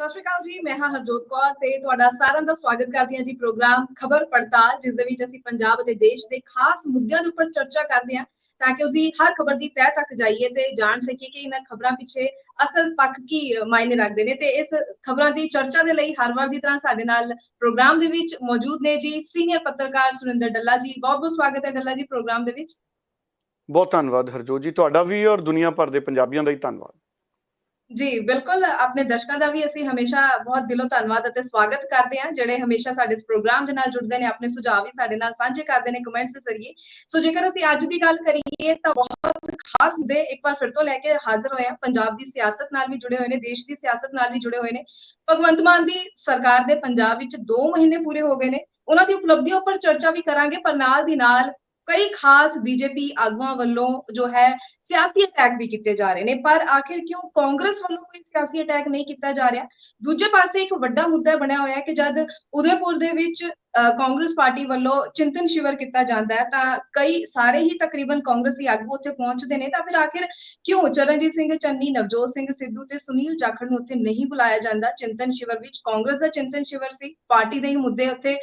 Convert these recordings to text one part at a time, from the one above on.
ਸਤਿ ਸ਼੍ਰੀ ਅਕਾਲ ਜੀ, ਮੈਂ ਹਾਂ ਹਰਜੋਤ ਕੌਰ ਤੇ ਤੁਹਾਡਾ ਸਾਰਿਆਂ ਦਾ ਸਵਾਗਤ ਕਰਦੀ ਹਾਂ ਜੀ ਪ੍ਰੋਗਰਾਮ ਖਬਰ ਪੜਤਾਲ, ਜਿਸ ਦੇ ਵਿੱਚ ਅਸੀਂ ਪੰਜਾਬ ਅਤੇ ਦੇਸ਼ ਦੇ ਖਾਸ ਮੁੱਦਿਆਂ ਦੇ ਉੱਪਰ ਚਰਚਾ ਕਰਦੇ ਹਾਂ ਤਾਂ ਕਿ ਅਸੀਂ ਹਰ ਖਬਰ ਦੀ ਤਹਿ ਤੱਕ ਜਾਈਏ ਤੇ ਜਾਣ ਸਕੀਏ ਕਿ ਇਹਨਾਂ ਖਬਰਾਂ ਪਿੱਛੇ ਅਸਲ ਪੱਖ ਕੀ ਮਾਇਨੇ ਰੱਖਦੇ ਨੇ। ਤੇ ਇਸ ਖਬਰਾਂ ਦੀ ਚਰਚਾ ਦੇ ਲਈ ਹਰ ਵਾਰ ਦੀ ਤਰ੍ਹਾਂ ਸਾਡੇ ਨਾਲ ਪ੍ਰੋਗਰਾਮ ਦੇ ਵਿੱਚ ਮੌਜੂਦ ਨੇ ਜੀ ਸੀਨੀਅਰ ਪੱਤਰਕਾਰ ਸੁਰਿੰਦਰ ਡੱਲਾ ਜੀ। ਬਹੁਤ ਬਹੁਤ ਸਵਾਗਤ ਹੈ ਡੱਲਾ ਜੀ ਪ੍ਰੋਗਰਾਮ ਦੇ ਵਿੱਚ। ਬਹੁਤ ਧੰਨਵਾਦ ਹਰਜੋਤ ਜੀ, ਤੁਹਾਡਾ ਵੀ ਔਰ ਦੁਨੀਆ ਭਰ ਦੇ ਪੰਜਾਬੀਆਂ ਦਾ ਹੀ ਧੰਨਵਾਦ ਜੀ ਬਿਲकुल, अपने दर्शकों का भी ਅਸੀਂ ਹਮੇਸ਼ਾ ਬਹੁਤ ਦਿਲੋਂ ਧੰਨਵਾਦ ਅਤੇ ਸਵਾਗਤ ਕਰਦੇ ਹਾਂ ਜਿਹੜੇ ਹਮੇਸ਼ਾ ਸਾਡੇ ਇਸ ਪ੍ਰੋਗਰਾਮ ਦੇ ਨਾਲ ਜੁੜਦੇ ਨੇ, ਆਪਣੇ ਸੁਝਾਅ ਵੀ ਸਾਡੇ ਨਾਲ ਸਾਂਝੇ ਕਰਦੇ ਨੇ ਕਮੈਂਟਸ ਦੇ ਜ਼ਰੀਏ। ਸੋ ਜੇਕਰ ਅਸੀਂ ਅੱਜ ਦੀ ਗੱਲ ਕਰੀਏ ਤਾਂ ਬਹੁਤ ਖਾਸ ਮੁੱਦੇ ਇੱਕ ਵਾਰ ਫਿਰ ਤੋਂ ਲੈ ਕੇ ਹਾਜ਼ਰ ਹੋਏ ਹਾਂ। ਪੰਜਾਬ ਦੀ ਸਿਆਸਤ ਨਾਲ ਵੀ ਜੁੜੇ ਹੋਏ ਨੇ, ਦੇਸ਼ ਦੀ ਸਿਆਸਤ ਨਾਲ ਵੀ ਜੁੜੇ ਹੋਏ ਨੇ। ਭਗਵੰਤ ਮਾਨ ਦੀ ਸਰਕਾਰ ਦੇ ਪੰਜਾਬ ਵਿੱਚ 2 ਮਹੀਨੇ ਪੂਰੇ ਹੋ ਗਏ ਨੇ, ਉਹਨਾਂ ਦੀ ਉਪਲਬਧੀਆਂ ਉੱਪਰ ਚਰਚਾ ਵੀ ਕਰਾਂਗੇ, ਪਰ ਨਾਲ ਦੀ ਨਾਲ ਕਈ ਖਾਸ ਬੀਜੇਪੀ ਆਗੂਆਂ ਵੱਲੋਂ ਜੋ ਹੈ ਸਿਆਸੀ ਅਟੈਕ ਵੀ ਕੀਤੇ ਜਾ ਰਹੇ ਨੇ। ਪਰ ਆਖਿਰ ਕਿਉਂ ਕਾਂਗਰਸ ਵੱਲੋਂ ਕੋਈ ਸਿਆਸੀ ਅਟੈਕ ਨਹੀਂ ਕੀਤਾ ਜਾ ਰਿਹਾ? ਦੂਜੇ ਪਾਸੇ ਇੱਕ ਵੱਡਾ ਮੁੱਦਾ ਬਣਿਆ ਹੋਇਆ ਹੈ ਕਿ ਜਦ ਉਦੈਪੁਰ ਦੇ ਵਿੱਚ ਕਾਂਗਰਸ ਪਾਰਟੀ ਵੱਲੋਂ ਚਿੰਤਨ ਸ਼ਿਵਰ ਕੀਤਾ ਜਾਂਦਾ ਹੈ ਤਾਂ ਕਈ ਸਾਰੇ ਹੀ ਤਕਰੀਬਨ ਕਾਂਗਰਸੀ ਆਗੂ ਉੱਥੇ ਪਹੁੰਚਦੇ ਨੇ, ਤਾਂ ਫਿਰ ਆਖਿਰ ਕਿਉਂ ਚਰਨਜੀਤ ਸਿੰਘ ਚੰਨੀ, ਨਵਜੋਤ ਸਿੰਘ ਸਿੱਧੂ ਤੇ ਸੁਨੀਲ ਜਾਖੜ ਨੂੰ ਉੱਥੇ ਨਹੀਂ ਬੁਲਾਇਆ ਜਾਂਦਾ? ਚਿੰਤਨ ਸ਼ਿਵਰ ਵਿੱਚ ਕਾਂਗਰਸ ਦਾ ਚਿੰਤਨ ਸ਼ਿਵਰ ਸੀ, ਪਾਰਟੀ ਦੇ ਹੀ ਮੁੱਦੇ ਉੱਥੇ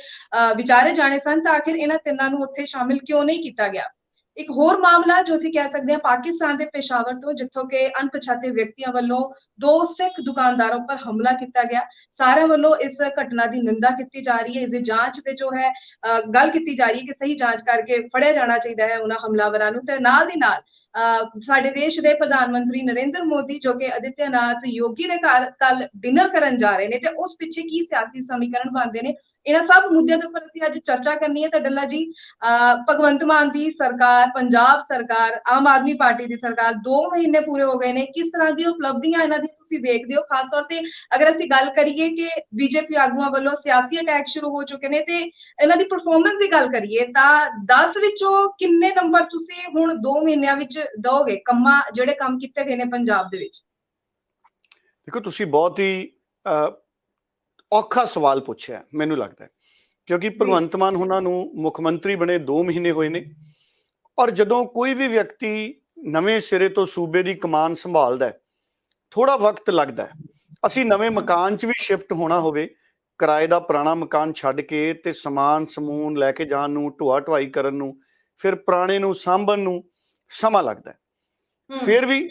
ਵਿਚਾਰੇ ਜਾਣੇ ਸਨ, ਤਾਂ ਆਖਿਰ ਇਹਨਾਂ ਤਿੰਨਾਂ ਨੂੰ ਉੱਥੇ ਸ਼ਾਮਿਲ ਕਿਉਂ ਨਹੀਂ ਕੀਤਾ ਗਿਆ? ਇੱਕ ਹੋਰ ਮਾਮਲਾ ਜੋ ਅਸੀਂ ਕਹਿ ਸਕਦੇ ਹਾਂ ਪਾਕਿਸਤਾਨ ਦੇ ਪੇਸ਼ਾਵਰ ਤੋਂ, ਜਿੱਥੋਂ ਕਿ ਅਣਪਛਾਤੇ ਵਿਅਕਤੀਆਂ ਵੱਲੋਂ 2 ਸਿੱਖ ਦੁਕਾਨਦਾਰਾਂ ਉੱਪਰ ਹਮਲਾ ਕੀਤਾ ਗਿਆ। ਸਾਰਿਆਂ ਵੱਲੋਂ ਇਸ ਘਟਨਾ ਦੀ ਨਿੰਦਾ ਕੀਤੀ ਜਾ ਰਹੀ ਹੈ, ਇਸ ਦੀ ਜਾਂਚ ਤੇ ਜੋ ਹੈ ਗੱਲ ਕੀਤੀ ਜਾ ਰਹੀ ਹੈ ਕਿ ਸਹੀ ਜਾਂਚ ਕਰਕੇ ਫੜਿਆ ਜਾਣਾ ਚਾਹੀਦਾ ਹੈ ਉਹਨਾਂ ਹਮਲਾਵਰਾਂ ਨੂੰ। ਤੇ ਨਾਲ ਦੀ ਨਾਲ ਸਾਡੇ ਦੇਸ਼ ਦੇ ਪ੍ਰਧਾਨ ਮੰਤਰੀ ਨਰਿੰਦਰ ਮੋਦੀ ਜੋ ਕਿ ਆਦਿੱਤਿਆਨਾਥ ਯੋਗੀ ਦੇ ਘਰ ਕੱਲ ਡਿਨਰ ਕਰਨ ਜਾ ਰਹੇ ਨੇ, ਤੇ ਉਸ ਪਿੱਛੇ ਕੀ ਸਿਆਸੀ ਸਮੀਕਰਨ ਬਣਦੇ ਨੇ, ਇਹਨਾਂ ਸਭ ਮੁੱਦਿਆਂ ਦੇ ਉੱਪਰ ਅਸੀਂ ਅੱਜ ਚਰਚਾ ਕਰਨੀ ਹੈ। ਤਾਂ ਡੱਲਾ ਜੀ, ਭਗਵੰਤ ਮਾਨ ਦੀ ਸਰਕਾਰ, ਪੰਜਾਬ ਸਰਕਾਰ, ਆਮ ਆਦਮੀ ਪਾਰਟੀ ਦੀ ਸਰਕਾਰ 2 ਮਹੀਨੇ ਪੂਰੇ ਹੋ ਗਏ ਨੇ, ਕਿਸ ਤਰ੍ਹਾਂ ਦੀ ਉਪਲਬਧੀਆਂ ਇਹਨਾਂ ਦੀ ਤੁਸੀਂ ਵੇਖਦੇ ਹੋ? ਖਾਸ ਤੌਰ ਤੇ ਅਗਰ ਅਸੀਂ ਗੱਲ ਕਰੀਏ ਕਿ ਬੀਜੇਪੀ ਆਗੂਆਂ ਵੱਲੋਂ ਸਿਆਸੀ ਅਟੈਕ ਸ਼ੁਰੂ ਹੋ ਚੁੱਕੇ ਨੇ ਤੇ ਇਹਨਾਂ ਦੀ ਪਰਫਾਰਮੈਂਸ ਦੀ ਗੱਲ ਕਰੀਏ ਤਾਂ 10 ਵਿੱਚੋਂ ਕਿੰਨੇ ਨੰਬਰ ਤੁਸੀਂ ਹੁਣ 2 ਮਹੀਨਿਆਂ ਵਿੱਚ ਦੋਗੇ ਜਿਹੜੇ ਕੰਮ ਕੀਤੇ ਗਏ ਨੇ ਪੰਜਾਬ ਦੇ ਵਿੱਚ? ਦੇਖੋ, ਤੁਸੀਂ ਬਹੁਤ ਹੀ ਔਖਾ ਸਵਾਲ ਪੁੱਛਿਆ ਮੈਨੂੰ ਲੱਗਦਾ, ਕਿਉਂਕਿ ਭਗਵੰਤ ਮਾਨ ਉਹਨਾਂ ਨੂੰ ਮੁੱਖ ਮੰਤਰੀ ਬਣੇ 2 ਮਹੀਨੇ ਹੋਏ ਨੇ, ਔਰ ਜਦੋਂ ਕੋਈ ਵੀ ਵਿਅਕਤੀ ਨਵੇਂ ਸਿਰੇ ਤੋਂ ਸੂਬੇ ਦੀ ਕਮਾਨ ਸੰਭਾਲਦਾ ਥੋੜਾ ਵਕਤ ਲੱਗਦਾ ਹੈ। ਅਸੀਂ ਨਵੇਂ ਮਕਾਨ 'ਚ ਵੀ ਸ਼ਿਫਟ ਹੋਣਾ ਹੋਵੇ, ਕਿਰਾਏ ਦਾ ਪੁਰਾਣਾ ਮਕਾਨ ਛੱਡ ਕੇ ਤੇ ਸਮਾਨ ਸਮੂਨ ਲੈ ਕੇ ਜਾਣ ਨੂੰ, ਢੋਆ ਢੁਆਈ ਕਰਨ ਨੂੰ, ਫਿਰ ਪੁਰਾਣੇ ਨੂੰ ਸਾਂਭਣ ਨੂੰ ਸਮਾਂ ਲੱਗਦਾ ਹੈ। ਫਿਰ ਵੀ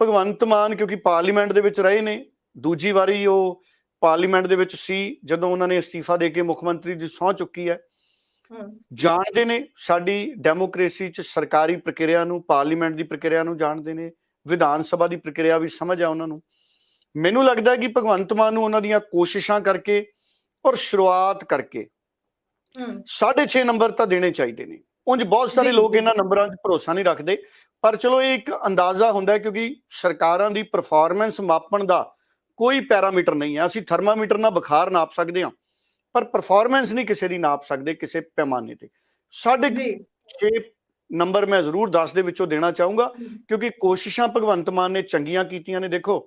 ਭਗਵੰਤ ਮਾਨ ਕਿਉਂਕਿ ਪਾਰਲੀਮੈਂਟ ਦੇ ਵਿੱਚ ਰਹੇ ਨੇ, ਦੂਜੀ ਵਾਰੀ ਉਹ ਪਾਰਲੀਮੈਂਟ ਦੇ ਵਿੱਚ ਸੀ ਜਦੋਂ ਉਹਨਾਂ ਨੇ ਅਸਤੀਫਾ ਦੇ ਕੇ ਮੁੱਖ ਮੰਤਰੀ ਦੀ ਸਹੁੰ ਚੁੱਕੀ ਹੈ, ਜਾਣਦੇ ਨੇ ਸਾਡੀ ਡੈਮੋਕ੍ਰੇਸੀ 'ਚ ਸਰਕਾਰੀ ਪ੍ਰਕਿਰਿਆ ਨੂੰ, ਪਾਰਲੀਮੈਂਟ ਦੀ ਪ੍ਰਕਿਰਿਆ ਨੂੰ ਜਾਣਦੇ ਨੇ, ਵਿਧਾਨ ਸਭਾ ਦੀ ਪ੍ਰਕਿਰਿਆ ਵੀ ਸਮਝ ਆ ਉਹਨਾਂ ਨੂੰ। ਮੈਨੂੰ ਲੱਗਦਾ ਕਿ ਭਗਵੰਤ ਮਾਨ ਨੂੰ ਉਹਨਾਂ ਦੀਆਂ ਕੋਸ਼ਿਸ਼ਾਂ ਕਰਕੇ ਔਰ ਸ਼ੁਰੂਆਤ ਕਰਕੇ 6.5 ਨੰਬਰ ਤਾਂ ਦੇਣੇ ਚਾਹੀਦੇ ਨੇ। ਉਂਝ ਬਹੁਤ ਸਾਰੇ ਲੋਕ ਇਹਨਾਂ ਨੰਬਰਾਂ 'ਚ ਭਰੋਸਾ ਨਹੀਂ ਰੱਖਦੇ, ਪਰ ਚਲੋ ਇਹ ਇੱਕ ਅੰਦਾਜ਼ਾ ਹੁੰਦਾ ਕਿਉਂਕਿ ਸਰਕਾਰਾਂ ਦੀ ਪਰਫਾਰਮੈਂਸ ਮਾਪਣ ਦਾ ਕੋਈ ਪੈਰਾਮੀਟਰ ਨਹੀਂ ਹੈ। ਅਸੀਂ ਥਰਮਾਮੀਟਰ ਨਾਲ ਬੁਖਾਰ ਨਾਪ ਸਕਦੇ ਹਾਂ, ਪਰ ਪਰਫਾਰਮੈਂਸ ਨਹੀਂ ਕਿਸੇ ਦੀ ਨਾਪ ਸਕਦੇ ਕਿਸੇ ਪੈਮਾਨੇ ਤੇ। 6.5 ਨੰਬਰ ਮੈਂ ਜ਼ਰੂਰ 10 ਦੇ ਵਿੱਚੋਂ ਦੇਣਾ ਚਾਹੂੰਗਾ, ਕਿਉਂਕਿ ਕੋਸ਼ਿਸ਼ਾਂ ਭਗਵੰਤ ਮਾਨ ਨੇ ਚੰਗੀਆਂ ਕੀਤੀਆਂ ਨੇ। ਦੇਖੋ,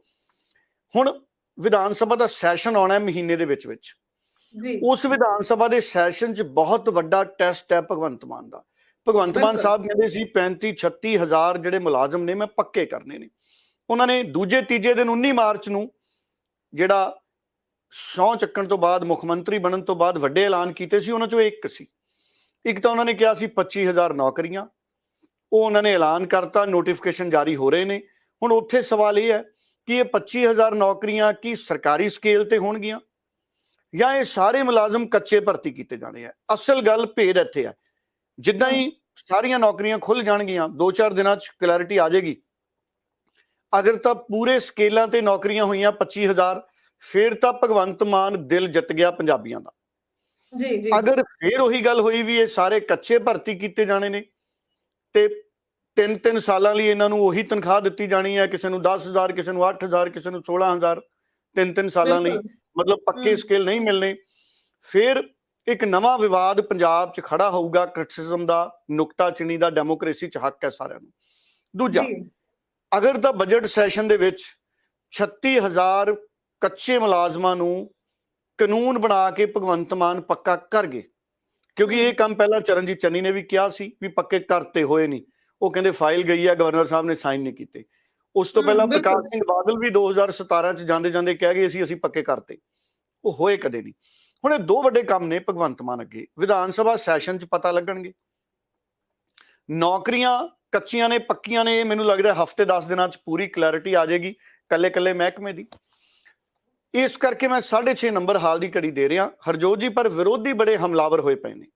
ਹੁਣ ਵਿਧਾਨ ਸਭਾ ਦਾ ਸੈਸ਼ਨ ਆਉਣਾ ਮਹੀਨੇ ਦੇ ਵਿੱਚ ਉਸ ਵਿਧਾਨ ਸਭਾ ਦੇ ਸੈਸ਼ਨ 'ਚ ਬਹੁਤ ਵੱਡਾ ਟੈਸਟ ਹੈ ਭਗਵੰਤ ਮਾਨ ਦਾ। ਭਗਵੰਤ ਮਾਨ ਸਾਹਿਬ ਕਹਿੰਦੇ ਸੀ 35-36 ਹਜ਼ਾਰ ਜਿਹੜੇ ਮੁਲਾਜ਼ਮ ਨੇ ਮੈਂ ਪੱਕੇ ਕਰਨੇ ਨੇ। ਉਹਨਾਂ ਨੇ ਦੂਜੇ ਤੀਜੇ ਦਿਨ 19 ਮਾਰਚ ਨੂੰ ਜਿਹੜਾ ਸਹੁੰ ਚੱਕਣ ਤੋਂ ਬਾਅਦ, ਮੁੱਖ ਮੰਤਰੀ ਬਣਨ ਤੋਂ ਬਾਅਦ ਵੱਡੇ ਐਲਾਨ ਕੀਤੇ ਸੀ, ਉਹਨਾਂ ਚੋਂ ਇੱਕ ਸੀ। ਇੱਕ ਤਾਂ ਉਹਨਾਂ ਨੇ ਕਿਹਾ ਸੀ 25,000 ਨੌਕਰੀਆਂ, ਉਹ ਉਹਨਾਂ ਨੇ ਐਲਾਨ ਕਰਤਾ, ਨੋਟੀਫਿਕੇਸ਼ਨ ਜਾਰੀ ਹੋ ਰਹੇ ਨੇ। ਹੁਣ ਉੱਥੇ ਸਵਾਲ ਇਹ ਹੈ ਕਿ ਇਹ 25,000 ਨੌਕਰੀਆਂ ਕੀ ਸਰਕਾਰੀ ਸਕੇਲ ਤੇ ਹੋਣਗੀਆਂ ਜਾਂ ਇਹ ਸਾਰੇ ਮੁਲਾਜ਼ਮ ਕੱਚੇ ਭਰਤੀ ਕੀਤੇ ਜਾਣੇ ਆ? ਅਸਲ ਗੱਲ ਭੇਦ ਇੱਥੇ ਹੈ। ਜਿੱਦਾਂ ਹੀ ਸਾਰੀਆਂ ਨੌਕਰੀਆਂ ਖੁੱਲ ਜਾਣਗੀਆਂ, 2-4 ਦਿਨਾਂ 'ਚ ਕਲੈਰਿਟੀ ਆ ਜਾਏਗੀ। ਅਗਰ ਤਾਂ ਪੂਰੇ ਸਕੇਲਾਂ ਤੇ ਨੌਕਰੀਆਂ ਹੋਈਆਂ 25,000, ਫਿਰ ਤਾਂ ਭਗਵੰਤ ਮਾਨ ਦਿਲ ਜਿੱਤ ਗਿਆ ਪੰਜਾਬੀਆਂ ਦਾ। ਅਗਰ ਫਿਰ ਉਹੀ ਗੱਲ ਹੋਈ ਵੀ ਇਹ ਸਾਰੇ ਕੱਚੇ ਭਰਤੀ ਕੀਤੇ ਜਾਣੇ ਨੇ ਤੇ 3-3 ਸਾਲਾਂ ਲਈ ਇਹਨਾਂ ਨੂੰ ਉਹੀ ਤਨਖਾਹ ਦਿੱਤੀ ਜਾਣੀ ਹੈ, ਕਿਸੇ ਨੂੰ 10,000, ਕਿਸੇ ਨੂੰ 8,000, ਕਿਸੇ ਨੂੰ 16,000, 3-3 ਸਾਲਾਂ ਲਈ, ਮਤਲਬ ਪੱਕੇ ਸਕੇਲ ਨਹੀਂ ਮਿਲਣੇ। ਫਿਰ ਇੱਕ ਨਵਾਂ ਵਿਵਾਦ ਪੰਜਾਬ 'ਚ ਖੜਾ ਹੋਊਗਾ, ਕ੍ਰਿਟਿਸਿਜ਼ਮ ਦਾ, ਨੁਕਤਾਚੀਨੀ ਦਾ। ਡੈਮੋਕ੍ਰੇਸੀ 'ਚ ਹੱਕ ਹੈ ਸਾਰਿਆਂ ਨੂੰ। ਦੂਜਾ, ਅਗਰ ਤਾਂ ਬਜਟ ਸੈਸ਼ਨ ਦੇ ਵਿੱਚ 36,000 ਕੱਚੇ ਮੁਲਾਜ਼ਮਾਂ ਨੂੰ ਕਾਨੂੰਨ ਬਣਾ ਕੇ ਭਗਵੰਤ ਮਾਨ ਪੱਕਾ ਕਰ ਗਏ, ਕਿਉਂਕਿ ਇਹ ਕੰਮ ਪਹਿਲਾਂ ਚਰਨਜੀਤ ਚੰਨੀ ਨੇ ਵੀ ਕਿਹਾ ਸੀ ਵੀ ਪੱਕੇ ਕਰਤੇ ਹੋਏ ਨਹੀਂ। ਉਹ ਕਹਿੰਦੇ ਫਾਈਲ ਗਈ ਹੈ, ਗਵਰਨਰ ਸਾਹਿਬ ਨੇ ਸਾਈਨ ਨਹੀਂ ਕੀਤੇ। ਉਸ ਤੋਂ ਪਹਿਲਾਂ ਬਿਲकुल ਪ੍ਰਕਾਸ਼ ਸਿੰਘ ਬਾਦਲ ਵੀ 2017 ਚ ਜਾਂਦੇ ਜਾਂਦੇ ਕਹਿ ਗਏ ਸੀ ਅਸੀਂ ਪੱਕੇ ਕਰਤੇ, ਉਹ ਹੋਏ ਕਦੇ ਨਹੀਂ। ਹੁਣ ਇਹ ਦੋ ਵੱਡੇ ਕੰਮ ਨੇ ਭਗਵੰਤ ਮਾਨ ਅੱਗੇ। ਵਿਧਾਨ ਸਭਾ ਸੈਸ਼ਨ ਚ ਪਤਾ ਲੱਗਣਗੇ, ਨੌਕਰੀਆਂ ਕੱਚੀਆਂ ਨੇ ਪੱਕੀਆਂ ਨੇ, ਇਹ ਮੈਨੂੰ ਲੱਗਦਾ ਹਫ਼ਤੇ 10 ਦਿਨਾਂ ਚ ਪੂਰੀ ਕਲੈਰਿਟੀ ਆ ਜਾਏਗੀ ਕੱਲੇ ਕੱਲੇ ਮਹਿਕਮੇ ਦੀ। ਇਸ ਕਰਕੇ ਮੈਂ 6.5 ਨੰਬਰ ਹਾਲ ਦੀ ਘੜੀ ਦੇ ਰਿਹਾ ਹਰਜੋਤ ਜੀ। ਪਰ ਵਿਰੋਧੀ ਬੜੇ ਹਮਲਾਵਰ ਹੋਏ ਪਏ ਨੇ,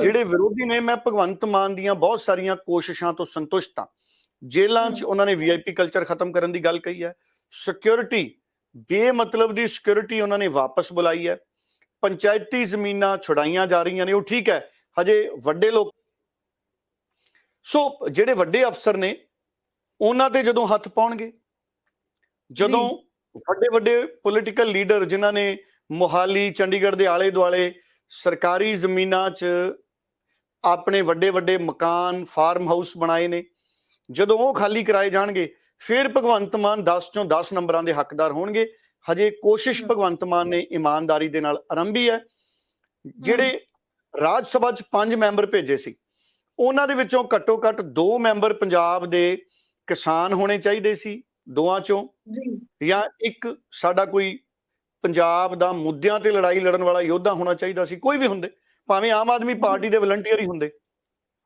ਜਿਹੜੇ ਵਿਰੋਧੀ ਨੇ। ਮੈਂ ਭਗਵੰਤ ਮਾਨ ਦੀਆਂ ਬਹੁਤ ਸਾਰੀਆਂ ਕੋਸ਼ਿਸ਼ਾਂ ਤੋਂ ਸੰਤੁਸ਼ਟ ਹਾਂ। ਜੇਲ੍ਹਾਂ 'ਚ ਉਹਨਾਂ ਨੇ ਵੀਆਈਪੀ ਕਲਚਰ ਖਤਮ ਕਰਨ ਦੀ ਗੱਲ ਕਹੀ ਹੈ, ਸਿਕਿਉਰਿਟੀ ਬੇਮਤਲਬ ਦੀ ਸਿਕਿਉਰਿਟੀ ਉਹਨਾਂ ਨੇ ਵਾਪਸ ਬੁਲਾਈ ਹੈ, ਪੰਚਾਇਤੀ ਜ਼ਮੀਨਾਂ ਛੁਡਾਈਆਂ ਜਾ ਰਹੀਆਂ ਨੇ, ਉਹ ਠੀਕ ਹੈ ਹਜੇ ਵੱਡੇ ਲੋਕ। ਸੋ ਜਿਹੜੇ ਵੱਡੇ ਅਫਸਰ ਨੇ ਉਹਨਾਂ ਤੇ ਜਦੋਂ ਹੱਥ ਪਾਉਣਗੇ, ਜਦੋਂ ਵੱਡੇ ਵੱਡੇ ਪੋਲੀਟੀਕਲ ਲੀਡਰ ਜਿਨ੍ਹਾਂ ਨੇ ਮੋਹਾਲੀ ਚੰਡੀਗੜ੍ਹ ਦੇ ਆਲੇ ਦੁਆਲੇ ਸਰਕਾਰੀ ਜ਼ਮੀਨਾਂ 'ਚ ਆਪਣੇ ਵੱਡੇ ਵੱਡੇ ਮਕਾਨ ਫਾਰਮ ਹਾਊਸ ਬਣਾਏ ਨੇ, ਜਦੋਂ ਉਹ ਖਾਲੀ ਕਰਾਏ ਜਾਣਗੇ ਫਿਰ ਭਗਵੰਤ ਮਾਨ 10 ਚੋਂ 10 ਨੰਬਰਾਂ ਦੇ ਹੱਕਦਾਰ ਹੋਣਗੇ। ਹਜੇ ਕੋਸ਼ਿਸ਼ ਭਗਵੰਤ ਮਾਨ ਨੇ ਇਮਾਨਦਾਰੀ ਦੇ ਨਾਲ ਆਰੰਭੀ ਹੈ। ਜਿਹੜੇ ਰਾਜ ਸਭਾ 'ਚ 5 ਮੈਂਬਰ ਭੇਜੇ ਸੀ, ਉਹਨਾਂ ਦੇ ਵਿੱਚੋਂ ਘੱਟੋ ਘੱਟ 2 ਮੈਂਬਰ ਪੰਜਾਬ ਦੇ ਕਿਸਾਨ ਹੋਣੇ ਚਾਹੀਦੇ ਸੀ, ਦੋਵਾਂ ਚੋਂ, ਜਾਂ ਇੱਕ ਸਾਡਾ ਕੋਈ ਪੰਜਾਬ ਦਾ ਮੁੱਦਿਆਂ ਤੇ ਲੜਾਈ ਲੜਨ ਵਾਲਾ ਯੋਧਾ ਹੋਣਾ ਚਾਹੀਦਾ ਸੀ। ਕੋਈ ਵੀ ਹੁੰਦੇ, ਭਾਵੇਂ ਆਮ ਆਦਮੀ ਪਾਰਟੀ ਦੇ ਵਲੰਟੀਅਰ ਹੀ ਹੁੰਦੇ।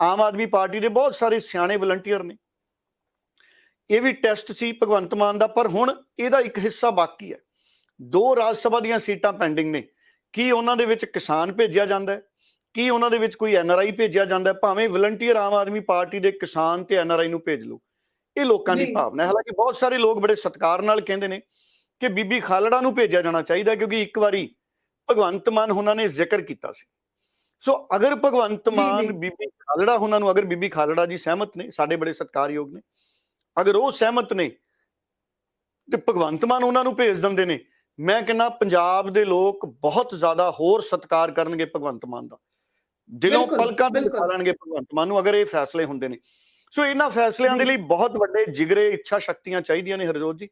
ਆਮ ਆਦਮੀ ਪਾਰਟੀ ਦੇ ਬਹੁਤ ਸਾਰੇ ਸਿਆਣੇ ਵਲੰਟੀਅਰ ਨੇ। ਇਹ ਵੀ ਟੈਸਟ ਸੀ ਭਗਵੰਤ ਮਾਨ ਦਾ। ਪਰ ਹੁਣ ਇਹਦਾ ਇੱਕ ਹਿੱਸਾ ਬਾਕੀ ਹੈ। 2 ਰਾਜ ਸਭਾ ਦੀਆਂ ਸੀਟਾਂ ਪੈਂਡਿੰਗ ਨੇ। ਕੀ ਉਹਨਾਂ ਦੇ ਵਿੱਚ ਕਿਸਾਨ ਭੇਜਿਆ ਜਾਂਦਾ ਹੈ? ਕੀ ਉਹਨਾਂ ਦੇ ਵਿੱਚ ਕੋਈ ਐਨਆਰਆਈ ਭੇਜਿਆ ਜਾਂਦਾ ਹੈ? ਭਾਵੇਂ ਵਲੰਟੀਅਰ ਆਮ ਆਦਮੀ ਪਾਰਟੀ ਦੇ ਕਿਸਾਨ ਤੇ ਐਨਆਰਆਈ ਨੂੰ ਭੇਜ ਲਓ, ਇਹ ਲੋਕਾਂ ਦੀ ਭਾਵਨਾ ਹੈ। ਹਾਲਾਂਕਿ ਬਹੁਤ ਸਾਰੇ ਲੋਕ ਬੜੇ ਸਤਿਕਾਰ ਨਾਲ ਕਹਿੰਦੇ ਨੇ ਕਿ ਬੀਬੀ ਖਾਲੜਾ ਨੂੰ ਭੇਜਿਆ ਜਾਣਾ ਚਾਹੀਦਾ, ਕਿਉਂਕਿ ਇੱਕ ਵਾਰੀ ਭਗਵੰਤ ਮਾਨ ਉਹਨਾਂ ਨੇ ਜ਼ਿਕਰ ਕੀਤਾ ਸੀ। ਸੋ ਅਗਰ ਭਗਵੰਤ ਮਾਨ ਬੀਬੀ ਖਾਲੜਾ ਉਹਨਾਂ ਨੂੰ, ਅਗਰ ਬੀਬੀ ਖਾਲੜਾ ਜੀ ਸਹਿਮਤ ਨੇ, ਸਾਡੇ ਬੜੇ ਸਤਿਕਾਰਯੋਗ ਨੇ, ਅਗਰ ਉਹ ਸਹਿਮਤ ਨੇ ਤੇ ਭਗਵੰਤ ਮਾਨ ਉਹਨਾਂ ਨੂੰ ਭੇਜ ਦਿੰਦੇ ਨੇ, ਮੈਂ ਕਹਿੰਦਾ ਪੰਜਾਬ ਦੇ ਲੋਕ ਬਹੁਤ ਜ਼ਿਆਦਾ ਹੋਰ ਸਤਿਕਾਰ ਕਰਨਗੇ ਭਗਵੰਤ ਮਾਨ ਦਾ, ਦਿਲੋਂ ਪਲਕਾਂ ਦਿਖਾ ਲੈਣਗੇ ਭਗਵੰਤ ਮਾਨ ਨੂੰ, ਅਗਰ ਇਹ ਫੈਸਲੇ ਹੁੰਦੇ ਨੇ। ਸੋ ਇਹਨਾਂ ਫੈਸਲਿਆਂ ਦੇ ਲਈ ਬਹੁਤ ਵੱਡੇ ਜਿਗਰੇ ਇੱਛਾ ਸ਼ਕਤੀਆਂ ਚਾਹੀਦੀਆਂ ਨੇ ਹਰਜੋਤ ਜੀ।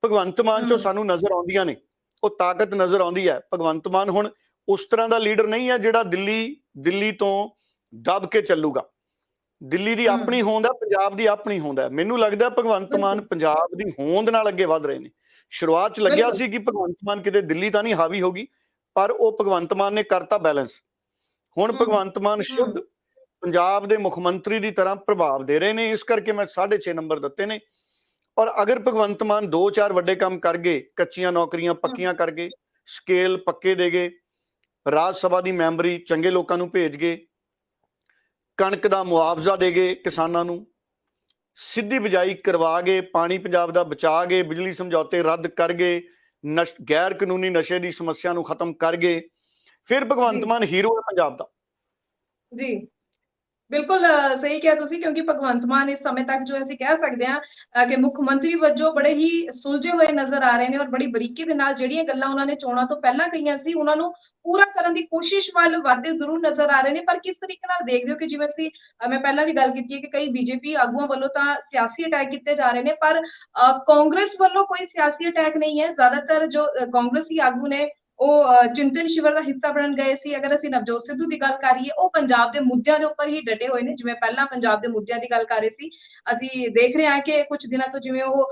ਭਗਵੰਤ ਮਾਨ ਚੋਂ ਸਾਨੂੰ ਨਜ਼ਰ ਆਉਂਦੀਆਂ ਨੇ, ਉਹ ਤਾਕਤ ਨਜ਼ਰ ਆਉਂਦੀ ਹੈ। ਭਗਵੰਤ ਮਾਨ ਹੁਣ ਉਸ ਤਰ੍ਹਾਂ ਦਾ ਲੀਡਰ ਨਹੀਂ ਹੈ ਜਿਹੜਾ ਦਿੱਲੀ ਤੋਂ ਦਬ ਕੇ ਚੱਲੂਗਾ। ਦਿੱਲੀ ਦੀ ਆਪਣੀ ਹੋਂਦ ਹੈ, ਪੰਜਾਬ ਦੀ ਆਪਣੀ ਹੋਂਦ ਹੈ। ਮੈਨੂੰ ਲੱਗਦਾ ਭਗਵੰਤ ਮਾਨ ਪੰਜਾਬ ਦੀ ਹੋਂਦ ਨਾਲ ਅੱਗੇ ਵਧ ਰਹੇ ਨੇ। ਸ਼ੁਰੂਆਤ 'ਚ ਲੱਗਿਆ ਸੀ ਕਿ ਭਗਵੰਤ ਮਾਨ ਕਿਤੇ ਦਿੱਲੀ ਤਾਂ ਨਹੀਂ ਹਾਵੀ ਹੋਗੀ, ਪਰ ਉਹ ਭਗਵੰਤ ਮਾਨ ਨੇ ਕਰਤਾ ਬੈਲੈਂਸ। ਹੁਣ ਭਗਵੰਤ ਮਾਨ ਸ਼ੁੱਧ ਪੰਜਾਬ ਦੇ ਮੁੱਖ ਮੰਤਰੀ ਦੀ ਤਰ੍ਹਾਂ ਪ੍ਰਭਾਵ ਦੇ ਰਹੇ ਨੇ। ਇਸ ਕਰਕੇ ਮੈਂ 6.5 ਨੰਬਰ ਦਿੱਤੇ ਨੇ। ਔਰ ਅਗਰ ਭਗਵੰਤ ਮਾਨ 2-4 ਵੱਡੇ ਕੰਮ ਕਰ ਗਏ, ਕੱਚੀਆਂ ਨੌਕਰੀਆਂ ਪੱਕੀਆਂ ਕਰ ਗਏ, ਸਕੇਲ ਪੱਕੇ ਦੇ ਗਏ, ਰਾਜ ਸਭਾ ਦੀ ਮੈਂਬਰੀ ਚੰਗੇ ਲੋਕਾਂ ਨੂੰ ਭੇਜ ਗਏ, ਕਣਕ ਦਾ ਮੁਆਵਜ਼ਾ ਦੇ ਗਏ ਕਿਸਾਨਾਂ ਨੂੰ, ਸਿੱਧੀ ਬਿਜਾਈ ਕਰਵਾ ਗਏ, ਪਾਣੀ ਪੰਜਾਬ ਦਾ ਬਚਾ ਗਏ, ਬਿਜਲੀ ਸਮਝੌਤੇ ਰੱਦ ਕਰ ਗਏ, ਗੈਰ ਕਾਨੂੰਨੀ ਨਸ਼ੇ ਦੀ ਸਮੱਸਿਆ ਨੂੰ ਖਤਮ ਕਰ ਗਏ, ਫਿਰ ਭਗਵੰਤ ਮਾਨ ਹੀਰੋ ਹੈ ਪੰਜਾਬ ਦਾ। ਜੀ ਬਿਲਕੁਲ ਸਹੀ ਕਿਹਾ ਤੁਸੀਂ, ਕਿਉਂਕਿ ਭਗਵੰਤ ਮਾਨ ਇਸ ਸਮੇਂ ਤੱਕ ਜੋ ਅਸੀਂ ਕਹਿ ਸਕਦੇ ਹਾਂ ਕਿ ਮੁੱਖ ਮੰਤਰੀ ਵਜੋਂ ਬੜੇ ਹੀ ਸੁਲਝੇ ਹੋਏ ਨਜ਼ਰ ਆ ਰਹੇ ਨੇ, ਔਰ ਬੜੀ ਬਰੀਕੀ ਦੇ ਨਾਲ ਜਿਹੜੀਆਂ ਗੱਲਾਂ ਉਹਨਾਂ ਨੇ ਚੋਣਾਂ ਤੋਂ ਪਹਿਲਾਂ ਕਹੀਆਂ ਸੀ ਉਹਨਾਂ ਨੂੰ ਪੂਰਾ ਕਰਨ ਦੀ ਕੋਸ਼ਿਸ਼ ਵੱਲ ਵਧਦੇ ਜ਼ਰੂਰ ਨਜ਼ਰ ਆ ਰਹੇ ਨੇ। ਪਰ ਕਿਸ ਤਰੀਕੇ ਨਾਲ ਦੇਖਦੇ ਹੋ ਕਿ ਜਿਵੇਂ ਅਸੀਂ ਮੈਂ ਪਹਿਲਾਂ ਵੀ ਗੱਲ ਕੀਤੀ ਹੈ ਕਿ ਕਈ ਬੀਜੇਪੀ ਆਗੂਆਂ ਵੱਲੋਂ ਤਾਂ ਸਿਆਸੀ ਅਟੈਕ ਕੀਤੇ ਜਾ ਰਹੇ ਨੇ, ਪਰ ਕਾਂਗਰਸ ਵੱਲੋਂ ਕੋਈ ਸਿਆਸੀ ਅਟੈਕ ਨਹੀਂ ਹੈ। ਜ਼ਿਆਦਾਤਰ ਜੋ ਕਾਂਗਰਸੀ ਆਗੂ ਨੇ ਉਹ ਚਿੰਤਨ ਸ਼ਿਵਰ ਦਾ ਹਿੱਸਾ ਬਣਨ ਗਏ ਸੀ। ਅਗਰ ਅਸੀਂ ਨਵਜੋਤ ਸਿੱਧੂ ਦੀ ਗੱਲ ਕਰੀਏ, ਉਹ ਪੰਜਾਬ ਦੇ ਮੁੱਦਿਆਂ ਦੇ ਉੱਪਰ ਹੀ ਡਟੇ ਹੋਏ ਨੇ। ਜਿਵੇਂ ਪਹਿਲਾਂ ਪੰਜਾਬ ਦੇ ਮੁੱਦਿਆਂ ਦੀ ਗੱਲ ਕਰ ਰਹੇ ਸੀ, ਅਸੀਂ ਦੇਖ ਰਹੇ ਹਾਂ ਕਿ ਕੁਝ ਦਿਨਾਂ ਤੋਂ ਜਿਵੇਂ ਉਹ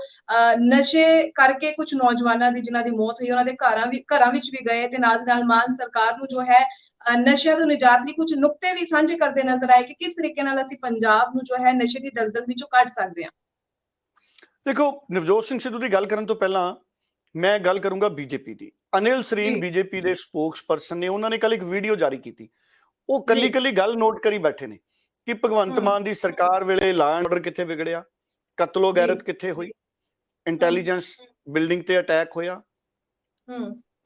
ਨਸ਼ੇ ਕਰਕੇ ਕੁਝ ਨੌਜਵਾਨਾਂ ਦੀ ਜਿਨ੍ਹਾਂ ਦੀ ਮੌਤ ਹੋਈ, ਉਹਨਾਂ ਦੇ ਘਰਾਂ ਵਿੱਚ ਵੀ ਗਏ ਤੇ ਨਾਲ ਮਾਨ ਸਰਕਾਰ ਨੂੰ ਜੋ ਹੈ ਨਸ਼ਿਆਂ ਤੋਂ ਨਿਜਾਤ ਲਈ ਕੁਝ ਨੁਕਤੇ ਵੀ ਸਾਂਝੇ ਕਰਦੇ ਨਜ਼ਰ ਆਏ ਕਿ ਕਿਸ ਤਰੀਕੇ ਨਾਲ ਅਸੀਂ ਪੰਜਾਬ ਨੂੰ ਜੋ ਹੈ ਨਸ਼ੇ ਦੀ ਦਲਦਲ ਵਿੱਚੋਂ ਕੱਢ ਸਕਦੇ ਹਾਂ। ਦੇਖੋ, ਨਵਜੋਤ ਸਿੰਘ ਸਿੱਧੂ ਦੀ ਗੱਲ ਕਰਨ ਤੋਂ ਪਹਿਲਾਂ ਮੈਂ ਗੱਲ ਕਰੂੰਗਾ ਬੀਜੇਪੀ ਦੀ। ਅਨਿਲ ਸਰੀਨ ਬੀਜੇਪੀ ਦੇ ਸਪੋਕਸਪਰਸਨ ਨੇ, ਉਹਨਾਂ ਨੇ ਕੱਲ ਇੱਕ ਵੀਡੀਓ ਜਾਰੀ ਕੀਤੀ। ਉਹ ਕੱਲੀ ਗੱਲ ਨੋਟ ਕਰੀ ਬੈਠੇ ਨੇ ਕਿ ਭਗਵੰਤ ਮਾਨ ਦੀ ਸਰਕਾਰ ਵੇਲੇ ਲਾ ਐਂਡ ਆਰਡਰ ਕਿੱਥੇ ਵਿਗੜਿਆ, ਕਤਲੋ ਗੈਰਤ ਕਿੱਥੇ ਹੋਈ, ਇੰਟੈਲੀਜੈਂਸ ਬਿਲਡਿੰਗ ਤੇ ਅਟੈਕ ਹੋਇਆ,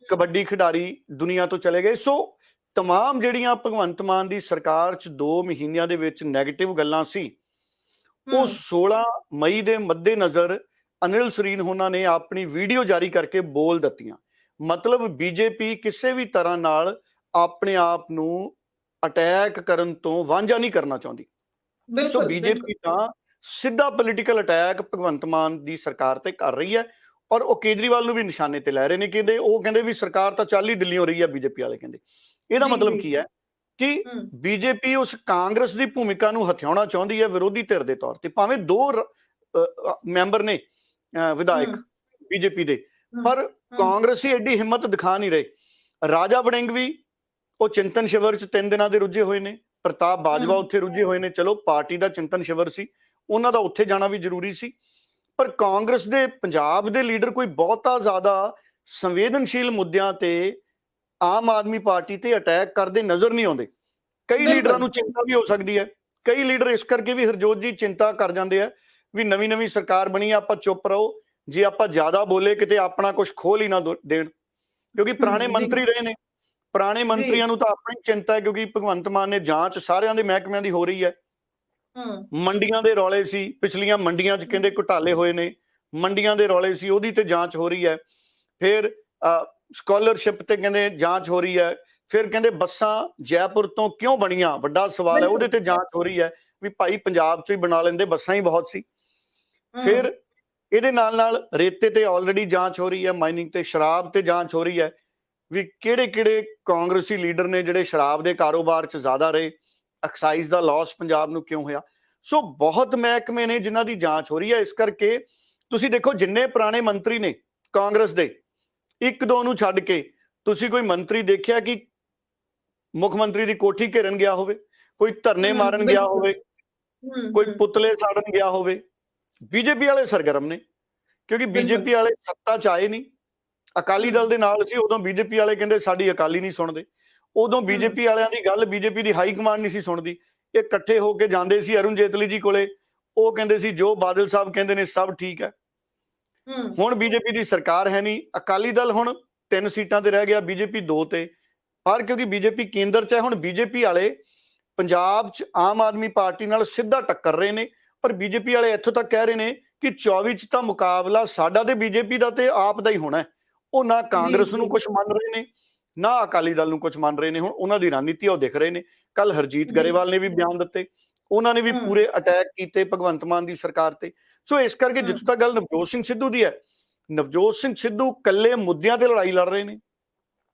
ਕਬੱਡੀ ਖਿਡਾਰੀ ਦੁਨੀਆ ਤੋਂ ਚਲੇ ਗਏ। ਸੋ तमाम ਜਿਹੜੀਆਂ ਭਗਵੰਤ ਮਾਨ ਦੀ ਸਰਕਾਰ 'ਚ 2 ਮਹੀਨਿਆਂ ਦੇ ਵਿੱਚ ਨੈਗੇਟਿਵ ਗੱਲਾਂ ਸੀ, ਉਹ 16 ਮਈ ਦੇ ਮੱਦੇ ਨਜ਼ਰ ਅਨਿਲ ਸਰੀਨ ਹੋਣਾ ਨੇ ਆਪਣੀ ਵੀਡੀਓ ਜਾਰੀ ਕਰਕੇ ਬੋਲ ਦਿੱਤੀਆਂ। ਮਤਲਬ ਬੀਜੇਪੀ ਕਿਸੇ ਵੀ ਤਰ੍ਹਾਂ ਨਾਲ ਆਪਣੇ ਆਪ ਨੂੰ ਅਟੈਕ ਕਰਨ ਤੋਂ ਵਾਂਝਾ ਨਹੀਂ ਕਰਨਾ ਚਾਹੁੰਦੀ। ਸੋ ਬੀਜੇਪੀ ਤਾਂ ਸਿੱਧਾ ਪੋਲੀਟੀਕਲ ਅਟੈਕ ਭਗਵੰਤ ਮਾਨ ਦੀ ਸਰਕਾਰ ਤੇ ਕਰ ਰਹੀ ਹੈ, ਔਰ ਉਹ ਕੇਜਰੀਵਾਲ ਨੂੰ ਵੀ ਨਿਸ਼ਾਨੇ ਤੇ ਲੈ ਰਹੇ ਨੇ। ਕਹਿੰਦੇ ਵੀ ਸਰਕਾਰ ਤਾਂ ਚੱਲ ਹੀ ਦਿੱਲੀੋਂ ਰਹੀ ਹੈ ਬੀਜੇਪੀ ਵਾਲੇ। ਕਹਿੰਦੇ ਇਹਦਾ ਮਤਲਬ ਕੀ ਹੈ ਕਿ ਬੀਜੇਪੀ ਉਸ ਕਾਂਗਰਸ ਦੀ ਭੂਮਿਕਾ ਨੂੰ ਹਥਿਆਉਣਾ ਚਾਹੁੰਦੀ ਹੈ ਵਿਰੋਧੀ ਧਿਰ ਦੇ ਤੌਰ ਤੇ। ਭਾਵੇਂ 2 ਮੈਂਬਰ ਨੇ ਵਿਧਾਇਕ ਬੀਜੇਪੀ ਦੇ, ਪਰ ਕਾਂਗਰਸੀ ਐਡੀ ਹਿੰਮਤ ਦਿਖਾ ਨਹੀਂ ਰਹੇ। ਰਾਜਾ ਵੜਿੰਗ ਵੀ ਉਹ ਚਿੰਤਨ ਸ਼ਿਵਰ 'ਚ 3 ਦਿਨਾਂ ਦੇ ਰੁੱਝੇ ਹੋਏ ਨੇ, ਪ੍ਰਤਾਪ ਬਾਜਵਾ ਉੱਥੇ ਰੁੱਝੇ ਹੋਏ ਨੇ। ਚਲੋ ਪਾਰਟੀ ਦਾ ਚਿੰਤਨ ਸ਼ਿਵਰ ਸੀ, ਉਹਨਾਂ ਦਾ ਉੱਥੇ ਜਾਣਾ ਵੀ ਜ਼ਰੂਰੀ ਸੀ, ਪਰ ਕਾਂਗਰਸ ਦੇ ਪੰਜਾਬ ਦੇ ਲੀਡਰ ਕੋਈ ਬਹੁਤਾ ਜ਼ਿਆਦਾ ਸੰਵੇਦਨਸ਼ੀਲ ਮੁੱਦਿਆਂ ਤੇ ਆਮ ਆਦਮੀ ਪਾਰਟੀ ਤੇ ਅਟੈਕ ਕਰਦੇ ਨਜ਼ਰ ਨਹੀਂ ਆਉਂਦੇ। ਕਈ ਲੀਡਰਾਂ ਨੂੰ ਚਿੰਤਾ ਵੀ ਹੋ ਸਕਦੀ ਹੈ, ਕਈ ਲੀਡਰ ਇਸ ਕਰਕੇ ਵੀ ਹਰਜੋਤ ਜੀ ਚਿੰਤਾ ਕਰ ਜਾਂਦੇ ਆ ਵੀ ਨਵੀਂ ਸਰਕਾਰ ਬਣੀ, ਆਪਾਂ ਚੁੱਪ ਰਹੋ, ਜੇ ਆਪਾਂ ਜ਼ਿਆਦਾ ਬੋਲੇ ਕਿਤੇ ਆਪਣਾ ਕੁਝ ਖੋਲ ਹੀ ਨਾ ਦੇਣ, ਕਿਉਂਕਿ ਪੁਰਾਣੇ ਮੰਤਰੀ ਰਹੇ ਨੇ, ਪੁਰਾਣੇ ਮੰਤਰੀਆਂ ਨੂੰ ਤਾਂ ਆਪਣੀ ਚਿੰਤਾ ਹੈ, ਕਿਉਂਕਿ ਭਗਵੰਤ ਮਾਨ ਨੇ ਜਾਂਚ ਸਾਰਿਆਂ ਦੇ ਮਹਿਕਮਿਆਂ ਦੀ ਹੋ ਰਹੀ ਹੈ। ਮੰਡੀਆਂ ਦੇ ਰੌਲੇ ਸੀ, ਪਿਛਲੀਆਂ ਮੰਡੀਆਂ 'ਚ ਕਹਿੰਦੇ ਘੁਟਾਲੇ ਹੋਏ ਨੇ, ਮੰਡੀਆਂ ਦੇ ਰੌਲੇ ਸੀ, ਉਹਦੀ ਤੇ ਜਾਂਚ ਹੋ ਰਹੀ ਹੈ। ਫਿਰ ਸਕਾਲਰਸ਼ਿਪ ਤੇ ਕਹਿੰਦੇ ਜਾਂਚ ਹੋ ਰਹੀ ਹੈ। ਫਿਰ ਕਹਿੰਦੇ ਬੱਸਾਂ ਜੈਪੁਰ ਤੋਂ ਕਿਉਂ ਬਣੀਆਂ, ਵੱਡਾ ਸਵਾਲ ਹੈ, ਉਹਦੇ ਤੇ ਜਾਂਚ ਹੋ ਰਹੀ ਹੈ ਵੀ ਭਾਈ ਪੰਜਾਬ 'ਚ ਹੀ ਬਣਾ ਲੈਂਦੇ, ਬੱਸਾਂ ਹੀ ਬਹੁਤ ਸੀ। ਫਿਰ ਇਹਦੇ ਨਾਲ ਰੇਤੇ ਤੇ ਆਲਰੇਡੀ ਜਾਂਚ ਹੋ ਰਹੀ ਹੈ, ਮਾਈਨਿੰਗ ਤੇ, ਸ਼ਰਾਬ ਤੇ ਜਾਂਚ ਹੋ ਰਹੀ ਹੈ ਵੀ ਕਿਹੜੇ ਕਾਂਗਰਸੀ ਲੀਡਰ ਨੇ ਜਿਹੜੇ ਸ਼ਰਾਬ ਦੇ ਕਾਰੋਬਾਰ 'ਚ ਜ਼ਿਆਦਾ ਰਹੇ, ਐਕਸਾਈਜ਼ ਦਾ ਲਾਸ ਪੰਜਾਬ ਨੂੰ ਕਿਉਂ ਹੋਇਆ। ਸੋ ਬਹੁਤ ਮਹਿਕਮੇ ਨੇ ਜਿਨ੍ਹਾਂ ਦੀ ਜਾਂਚ ਹੋ ਰਹੀ ਹੈ। ਇਸ ਕਰਕੇ ਤੁਸੀਂ ਦੇਖੋ ਜਿੰਨੇ ਪੁਰਾਣੇ ਮੰਤਰੀ ਨੇ ਕਾਂਗਰਸ ਦੇ, 1-2 ਨੂੰ ਛੱਡ ਕੇ ਤੁਸੀਂ ਕੋਈ ਮੰਤਰੀ ਦੇਖਿਆ ਕਿ ਮੁੱਖ ਮੰਤਰੀ ਦੀ ਕੋਠੀ ਘੇਰਨ ਗਿਆ ਹੋਵੇ, ਕੋਈ ਧਰਨੇ ਮਾਰਨ ਗਿਆ ਹੋਵੇ, ਕੋਈ ਪੁਤਲੇ ਸਾੜਨ ਗਿਆ ਹੋਵੇ। ਬੀਜੇਪੀ ਵਾਲੇ ਸਰਗਰਮ ਨੇ, ਕਿਉਂਕਿ ਬੀਜੇਪੀ ਵਾਲੇ ਸੱਤਾ 'ਚ ਆਏ ਨਹੀਂ। ਅਕਾਲੀ ਦਲ ਦੇ ਨਾਲ ਸੀ, ਉਦੋਂ ਬੀਜੇਪੀ ਵਾਲੇ ਕਹਿੰਦੇ ਸਾਡੀ ਅਕਾਲੀ ਨਹੀਂ ਸੁਣਦੇ, ਉਦੋਂ ਬੀਜੇਪੀ ਵਾਲਿਆਂ ਦੀ ਗੱਲ ਬੀਜੇਪੀ ਦੀ ਹਾਈ ਕਮਾਂਡ ਨਹੀਂ ਸੀ ਸੁਣਦੀ। ਇਹ ਇਕੱਠੇ ਹੋ ਕੇ ਜਾਂਦੇ ਸੀ ਅਰੁਣ ਜੇਤਲੀ ਜੀ ਕੋਲੇ, ਉਹ ਕਹਿੰਦੇ ਸੀ ਜੋ ਬਾਦਲ ਸਾਹਿਬ ਕਹਿੰਦੇ ਨੇ ਸਭ ਠੀਕ ਹੈ। ਹੁਣ ਬੀਜੇਪੀ ਦੀ ਸਰਕਾਰ ਹੈ ਨਹੀਂ, ਅਕਾਲੀ ਦਲ ਹੁਣ 3 ਸੀਟਾਂ ਤੇ ਰਹਿ ਗਿਆ, ਬੀਜੇਪੀ 2 ਤੇ। ਪਰ ਕਿਉਂਕਿ ਬੀਜੇਪੀ ਕੇਂਦਰ 'ਚ ਹੈ, ਹੁਣ ਬੀਜੇਪੀ ਵਾਲੇ ਪੰਜਾਬ 'ਚ ਆਮ ਆਦਮੀ ਪਾਰਟੀ ਨਾਲ ਸਿੱਧਾ ਟੱਕਰ ਰਹੇ ਨੇ। ਪਰ ਬੀਜੇਪੀ ਵਾਲੇ ਇੱਥੋਂ ਤੱਕ ਕਹਿ ਰਹੇ ਨੇ ਕਿ 24 'ਚ ਤਾਂ ਮੁਕਾਬਲਾ ਸਾਡਾ ਤੇ ਬੀਜੇਪੀ ਦਾ ਤੇ ਆਪ ਦਾ ਹੀ ਹੋਣਾ ਹੈ। ਉਹ ਨਾ ਕਾਂਗਰਸ ਨੂੰ ਕੁਝ ਮੰਨ ਰਹੇ ਨੇ, ਨਾ ਅਕਾਲੀ ਦਲ ਨੂੰ ਕੁਝ ਮੰਨ ਰਹੇ ਨੇ। ਹੁਣ ਉਹਨਾਂ ਦੀ ਰਣਨੀਤੀ ਉਹ ਦਿਖ ਰਹੇ ਨੇ। ਕੱਲ ਹਰਜੀਤ ਗਰੇਵਾਲ ਨੇ ਵੀ ਬਿਆਨ ਦਿੱਤੇ, ਉਹਨਾਂ ਨੇ ਵੀ ਪੂਰੇ ਅਟੈਕ ਕੀਤੇ ਭਗਵੰਤ ਮਾਨ ਦੀ ਸਰਕਾਰ ਤੇ। ਸੋ ਇਸ ਕਰਕੇ ਜਿੱਥੋਂ ਤੱਕ ਗੱਲ ਨਵਜੋਤ ਸਿੰਘ ਸਿੱਧੂ ਦੀ ਹੈ, ਨਵਜੋਤ ਸਿੰਘ ਸਿੱਧੂ ਕੱਲੇ ਮੁੱਦਿਆਂ ਤੇ ਲੜਾਈ ਲੜ ਰਹੇ ਨੇ।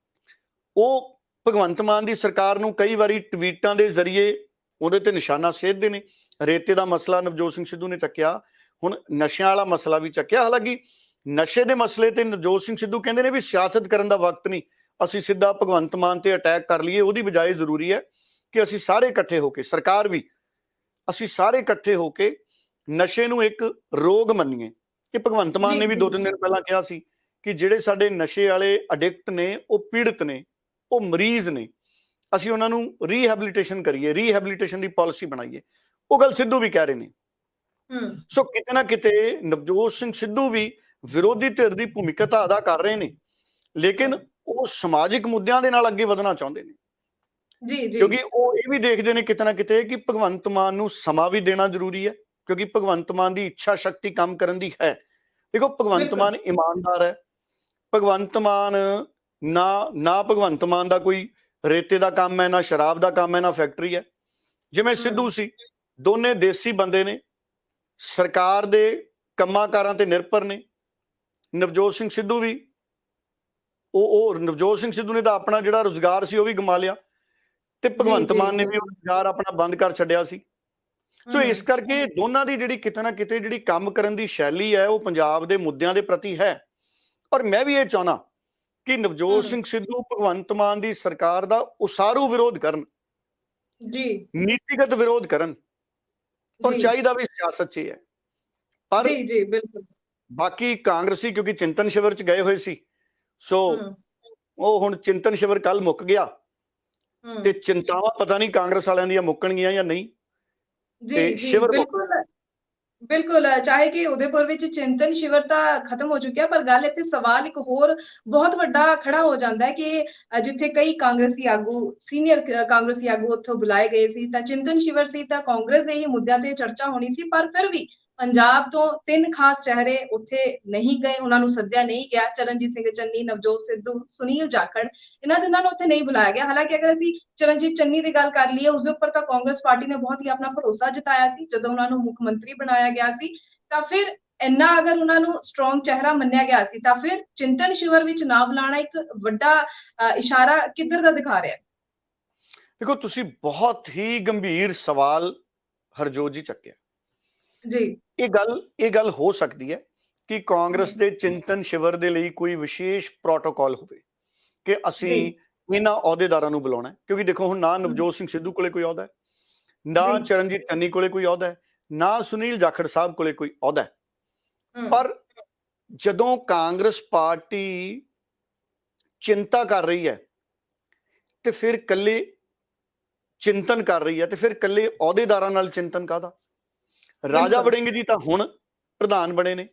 ਉਹ ਭਗਵੰਤ ਮਾਨ ਦੀ ਸਰਕਾਰ ਨੂੰ ਕਈ ਵਾਰੀ ਟਵੀਟਾਂ ਦੇ ਜ਼ਰੀਏ ਉਹਦੇ ਤੇ ਨਿਸ਼ਾਨਾ ਸਾਧਦੇ ਨੇ। ਰੇਤੇ ਦਾ ਮਸਲਾ ਨਵਜੋਤ ਸਿੰਘ ਸਿੱਧੂ ਨੇ ਚੱਕਿਆ, ਹੁਣ ਨਸ਼ਿਆਂ ਵਾਲਾ ਮਸਲਾ ਵੀ ਚੱਕਿਆ। ਹਾਲਾਂਕਿ ਨਸ਼ੇ ਦੇ ਮਸਲੇ ਤੇ ਨਵਜੋਤ ਸਿੰਘ ਸਿੱਧੂ ਕਹਿੰਦੇ ਨੇ ਵੀ ਸਿਆਸਤ ਕਰਨ ਦਾ ਵਕਤ ਨਹੀਂ, ਅਸੀਂ ਸਿੱਧਾ ਭਗਵੰਤ ਮਾਨ ਤੇ ਅਟੈਕ ਕਰ ਲਈਏ, ਉਹਦੀ ਬਜਾਏ ਜ਼ਰੂਰੀ ਹੈ ਕਿ ਅਸੀਂ ਸਾਰੇ ਇਕੱਠੇ ਹੋ ਕੇ, ਸਰਕਾਰ ਵੀ, ਅਸੀਂ ਸਾਰੇ ਇਕੱਠੇ ਹੋ ਕੇ ਨਸ਼ੇ ਨੂੰ ਇੱਕ ਰੋਗ ਮੰਨੀਏ। ਇਹ ਭਗਵੰਤ ਮਾਨ ਨੇ ਵੀ 2-3 ਦਿਨ ਪਹਿਲਾਂ ਕਿਹਾ ਸੀ ਕਿ ਜਿਹੜੇ ਸਾਡੇ ਨਸ਼ੇ ਵਾਲੇ ਅਡਿਕਟ ਨੇ, ਉਹ ਪੀੜਤ ਨੇ, ਉਹ ਮਰੀਜ਼ ਨੇ, ਅਸੀਂ ਉਹਨਾਂ ਨੂੰ ਰੀਹੈਬਿਲਿਟੇਸ਼ਨ ਕਰੀਏ, ਰੀਹੈਬਿਲਿਟੇਸ਼ਨ ਦੀ ਪਾਲਿਸੀ ਬਣਾਈਏ। ਉਹ ਗੱਲ ਸਿੱਧੂ ਵੀ ਕਹਿ ਰਹੇ ਨੇ। ਸੋ ਕਿਤੇ ਨਾ ਕਿਤੇ ਨਵਜੋਤ ਸਿੰਘ ਸਿੱਧੂ ਵੀ ਵਿਰੋਧੀ ਧਿਰ ਦੀ ਭੂਮਿਕਾ ਤਾਂ ਅਦਾ ਕਰ ਰਹੇ ਨੇ, ਲੇਕਿਨ ਉਹ ਸਮਾਜਿਕ ਮੁੱਦਿਆਂ ਦੇ ਨਾਲ ਅੱਗੇ ਵਧਣਾ ਚਾਹੁੰਦੇ ਨੇ। ਕਿਉਂਕਿ ਉਹ ਇਹ ਵੀ ਦੇਖਦੇ ਨੇ ਕਿਤੇ ਨਾ ਕਿਤੇ ਕਿ ਭਗਵੰਤ ਮਾਨ ਨੂੰ ਸਮਾਂ ਵੀ ਦੇਣਾ ਜ਼ਰੂਰੀ ਹੈ, ਕਿਉਂਕਿ ਭਗਵੰਤ ਮਾਨ ਦੀ ਇੱਛਾ ਸ਼ਕਤੀ ਕੰਮ ਕਰਨ ਦੀ ਹੈ। ਦੇਖੋ ਭਗਵੰਤ ਮਾਨ ਇਮਾਨਦਾਰ ਹੈ, ਭਗਵੰਤ ਮਾਨ ਨਾ ਭਗਵੰਤ ਮਾਨ ਦਾ ਕੋਈ ਰੇਤੇ ਦਾ ਕੰਮ ਹੈ, ਨਾ ਸ਼ਰਾਬ ਦਾ ਕੰਮ ਹੈ, ਨਾ ਫੈਕਟਰੀ ਹੈ। ਜਿਵੇਂ ਸਿੱਧੂ ਸੀ, ਦੋਨੇ ਦੇਸੀ ਬੰਦੇ ਨੇ, ਸਰਕਾਰ ਦੇ ਕੰਮਾਂ ਕਾਰਾਂ ਤੇ ਨਿਰਭਰ ਨੇ। ਨਵਜੋਤ ਸਿੰਘ ਸਿੱਧੂ ਵੀ ਉਹ ਨਵਜੋਤ ਸਿੰਘ ਸਿੱਧੂ ਨੇ ਤਾਂ ਆਪਣਾ ਜਿਹੜਾ ਰੁਜ਼ਗਾਰ ਸੀ ਉਹ ਵੀ ਗਮਾ ਲਿਆ, ਤੇ ਭਗਵੰਤ ਮਾਨ ਨੇ ਵੀ ਉਹ ਰੁਜ਼ਗਾਰ ਆਪਣਾ ਬੰਦ ਕਰ ਛੱਡਿਆ ਸੀ। ਸੋ ਇਸ ਕਰਕੇ ਦੋਨਾਂ ਦੀ ਜਿਹੜੀ ਕਿਤੇ ਨਾ ਕਿਤੇ ਜਿਹੜੀ ਕੰਮ ਕਰਨ ਦੀ ਸ਼ੈਲੀ ਹੈ, ਉਹ ਪੰਜਾਬ ਦੇ ਮੁੱਦਿਆਂ ਦੇ ਪ੍ਰਤੀ ਹੈ। ਔਰ ਮੈਂ ਵੀ ਇਹ ਚਾਹੁੰਦਾ ਕਿ ਨਵਜੋਤ ਸਿੰਘ ਸਿੱਧੂ ਭਗਵੰਤ ਮਾਨ ਦੀ ਸਰਕਾਰ ਦਾ ਉਸਾਰੂ ਵਿਰੋਧ ਕਰਨ, ਨੀਤੀਗਤ ਵਿਰੋਧ ਕਰਨ, ਔਰ ਚਾਹੀਦਾ ਵੀ ਸਿਆਸਤ 'ਚ ਹੈ। ਪਰ ਬਿਲਕੁਲ ਬਾਕੀ ਕਾਂਗਰਸੀ ਕਿਉਂਕਿ ਚਿੰਤਨ ਸ਼ਿਵਰ 'ਚ ਗਏ ਹੋਏ ਸੀ, ਸੋ ਉਹ ਹੁਣ ਚਿੰਤਨ ਸ਼ਿਵਰ ਕੱਲ ਮੁੱਕ ਗਿਆ, ਤੇ ਚਿੰਤਾਵਾਂ ਪਤਾ ਨਹੀਂ ਕਾਂਗਰਸ ਵਾਲਿਆਂ ਦੀਆਂ ਮੁੱਕਣਗੀਆਂ ਜਾਂ ਨਹੀਂ। ਬਿਲਕੁਲ ਚਾਹੇ ਕਿ ਉਦयपुर ਵਿੱਚ ਚਿੰਤਨ ਸ਼ਿਵਰ ਤਾਂ ਖਤਮ ਹੋ ਚੁੱਕਿਆ, ਪਰ ਗੱਲ ਇੱਥੇ ਸਵਾਲ ਇੱਕ ਹੋਰ ਬਹੁਤ ਵੱਡਾ ਖੜਾ ਹੋ ਜਾਂਦਾ ਹੈ ਕਿ ਜਿੱਥੇ ਕਈ ਕਾਂਗਰਸੀ ਆਗੂ, ਸੀਨੀਅਰ ਕਾਂਗਰਸੀ ਆਗੂ ਉੱਥੋਂ ਬੁਲਾਏ ਗਏ ਸੀ, ਤਾਂ ਚਿੰਤਨ ਸ਼ਿਵਰ ਸੀ, ਤਾਂ ਕਾਂਗਰਸ ਦੇ ਹੀ ਮੁੱਦਿਆਂ ਤੇ ਚਰਚਾ ਹੋਣੀ ਸੀ। ਪਰ ਫਿਰ ਵੀ ਪੰਜਾਬ ਤੋਂ 3 ਖਾਸ ਚਿਹਰੇ ਉੱਥੇ ਨਹੀਂ ਗਏ, ਉਹਨਾਂ ਨੂੰ ਸੱਦਿਆ ਨਹੀਂ ਗਿਆ। ਚਰਨਜੀਤ ਸਿੰਘ ਚੰਨੀ, ਨਵਜੋਤ ਸਿੱਧੂ, ਸੁਨੀਲ ਜਾਖੜ, ਇਹਨਾਂ ਦਿਨਾਂ ਨੂੰ ਉੱਥੇ ਨਹੀਂ ਬੁਲਾਇਆ ਗਿਆ। ਹਾਲਾਂਕਿ ਅਗਰ ਅਸੀਂ ਚਰਨਜੀਤ ਚੰਨੀ ਦੀ ਗੱਲ ਕਰ ਲਈਏ, ਉਸ ਦੇ ਉੱਪਰ ਤਾਂ ਕਾਂਗਰਸ ਪਾਰਟੀ ਨੇ ਬਹੁਤ ਹੀ ਆਪਣਾ ਭਰੋਸਾ ਜਤਾਇਆ ਸੀ ਜਦੋਂ ਉਹਨਾਂ ਨੂੰ ਮੁੱਖ ਮੰਤਰੀ ਬਣਾਇਆ ਗਿਆ ਸੀ। ਤਾਂ ਫਿਰ ਇੰਨਾ ਅਗਰ ਉਹਨਾਂ ਨੂੰ ਸਟਰੋਂਗ ਚਿਹਰਾ ਮੰਨਿਆ ਗਿਆ ਸੀ, ਤਾਂ ਫਿਰ ਚਿੰਤਨ ਸ਼ਿਵਰ ਵਿੱਚ ਨਾ ਬੁਲਾਣਾ ਇੱਕ ਵੱਡਾ ਇਸ਼ਾਰਾ ਕਿੱਧਰ ਦਾ ਦਿਖਾ ਰਿਹਾ? ਦੇਖੋ, ਤੁਸੀਂ ਬਹੁਤ ਹੀ ਗੰਭੀਰ ਸਵਾਲ ਹਰਜੋਤ ਜੀ ਚੱਕਿਆ। ਜੀ ਇਹ ਗੱਲ ਹੋ ਸਕਦੀ ਹੈ ਕਿ ਕਾਂਗਰਸ ਦੇ ਚਿੰਤਨ ਸ਼ਿਵਰ ਦੇ ਲਈ ਕੋਈ ਵਿਸ਼ੇਸ਼ ਪ੍ਰੋਟੋਕਾਲ ਹੋਵੇ ਕਿ ਅਸੀਂ ਜੀ ਇਹਨਾਂ ਅਹੁਦੇਦਾਰਾਂ ਨੂੰ ਬੁਲਾਉਣਾ ਹੈ। ਕਿਉਂਕਿ ਦੇਖੋ ਹੁਣ ਨਾ ਨਵਜੋਤ ਸਿੰਘ ਸਿੱਧੂ ਕੋਲੇ ਕੋਈ ਅਹੁਦਾ ਹੈ, ਨਾ ਜੀ ਚਰਨਜੀਤ ਚੰਨੀ ਕੋਲੇ ਕੋਈ ਅਹੁਦਾ ਹੈ, ਨਾ ਸੁਨੀਲ ਜਾਖੜ ਸਾਹਿਬ ਕੋਲੇ ਕੋਈ ਅਹੁਦਾ ਹੈ। ਹਮ, ਪਰ ਜਦੋਂ ਕਾਂਗਰਸ ਪਾਰਟੀ ਚਿੰਤਾ ਕਰ ਰਹੀ ਹੈ ਤੇ ਫਿਰ ਕੱਲੇ ਚਿੰਤਨ ਕਰ ਰਹੀ ਹੈ ਤੇ ਫਿਰ ਕੱਲੇ ਅਹੁਦੇਦਾਰਾਂ ਨਾਲ ਚਿੰਤਨ ਕਾਹਦਾ। ਰਾਜਾ ਬਿਲਕੁਲ ਵੜਿੰਗ ਜੀ ਤਾਂ ਹੁਣ ਪ੍ਰਧਾਨ ਬਣੇ ਨੇ,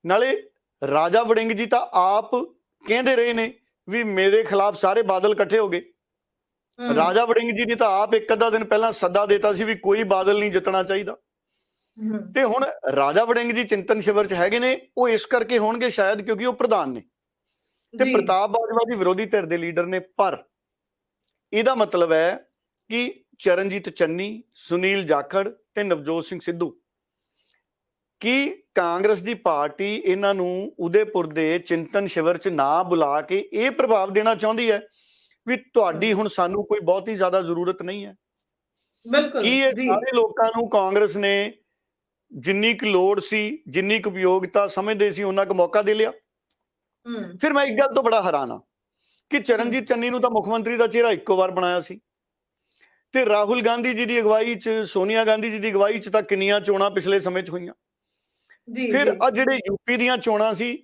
ਨਾਲੇ ਰਾਜਾ ਵੜਿੰਗ ਜੀ ਤਾਂ ਆਪ ਕਹਿੰਦੇ ਰਹੇ ਨੇ ਵੀ ਮੇਰੇ ਖਿਲਾਫ ਸਾਰੇ ਬਾਦਲ ਇਕੱਠੇ ਹੋ ਗਏ। ਹਮ, ਰਾਜਾ ਵੜਿੰਗ ਜੀ ਨੇ ਤਾਂ ਆਪ ਇੱਕ ਅੱਧਾ ਦਿਨ ਪਹਿਲਾਂ ਸੱਦਾ ਦਿੱਤਾ ਸੀ ਵੀ ਕੋਈ ਬਾਦਲ ਨਹੀਂ ਜਿੱਤਣਾ ਚਾਹੀਦਾ। ਹਮ, ਤੇ ਹੁਣ ਰਾਜਾ ਵੜਿੰਗ ਜੀ ਚਿੰਤਨ ਸ਼ਿਵਰ 'ਚ ਹੈਗੇ ਨੇ, ਉਹ ਇਸ ਕਰਕੇ ਹੋਣਗੇ ਸ਼ਾਇਦ ਕਿਉਂਕਿ ਉਹ ਪ੍ਰਧਾਨ ਨੇ ਤੇ ਜੀ ਪ੍ਰਤਾਪ ਬਾਜਵਾ ਜੀ ਵਿਰੋਧੀ ਧਿਰ ਦੇ ਲੀਡਰ ਨੇ। ਪਰ ਇਹਦਾ ਮਤਲਬ ਹੈ ਕਿ ਚਰਨਜੀਤ ਚੰਨੀ, ਸੁਨੀਲ ਜਾਖੜ ਤੇ ਨਵਜੋਤ ਸਿੰਘ ਸਿੱਧੂ, ਕੀ ਕਾਂਗਰਸ ਦੀ ਪਾਰਟੀ ਇਹਨਾਂ ਨੂੰ ਉਦੈਪੁਰ ਦੇ ਚਿੰਤਨ ਸ਼ਿਵਰ 'ਚ ਨਾ ਬੁਲਾ ਕੇ ਇਹ ਪ੍ਰਭਾਵ ਦੇਣਾ ਚਾਹੁੰਦੀ ਹੈ ਵੀ ਤੁਹਾਡੀ ਹੁਣ ਸਾਨੂੰ ਕੋਈ ਬਹੁਤੀ ਜ਼ਿਆਦਾ ਜ਼ਰੂਰਤ ਨਹੀਂ ਹੈ? ਬਿਲਕੁਲ ਕੀ ਇਹ ਜੀ ਸਾਰੇ ਲੋਕਾਂ ਨੂੰ ਕਾਂਗਰਸ ਨੇ ਜਿੰਨੀ ਕੁ ਲੋੜ ਸੀ, ਜਿੰਨੀ ਕੁ ਉਪਯੋਗਤਾ ਸਮਝਦੇ ਸੀ, ਉਹਨਾਂ ਕੁ ਮੌਕਾ ਦੇ ਲਿਆ? ਹਮ, ਫਿਰ ਮੈਂ ਇੱਕ ਗੱਲ ਤੋਂ ਬੜਾ ਹੈਰਾਨ ਹਾਂ ਕਿ ਚਰਨਜੀਤ ਚੰਨੀ ਨੂੰ ਤਾਂ ਮੁੱਖ ਮੰਤਰੀ ਦਾ ਚਿਹਰਾ ਇੱਕੋ ਵਾਰ ਬਣਾਇਆ ਸੀ ਤੇ ਰਾਹੁਲ ਗਾਂਧੀ ਜੀ ਦੀ ਅਗਵਾਈ 'ਚ, ਸੋਨੀਆ ਗਾਂਧੀ ਜੀ ਦੀ ਅਗਵਾਈ 'ਚ ਤਾਂ ਕਿੰਨੀਆਂ ਚੋਣਾਂ ਪਿਛਲੇ ਸਮੇਂ 'ਚ ਹੋਈਆਂ। ਜੀ ਫਿਰ ਜੀ ਆ ਜਿਹੜੇ ਯੂਪੀ ਦੀਆਂ ਚੋਣਾਂ ਸੀ,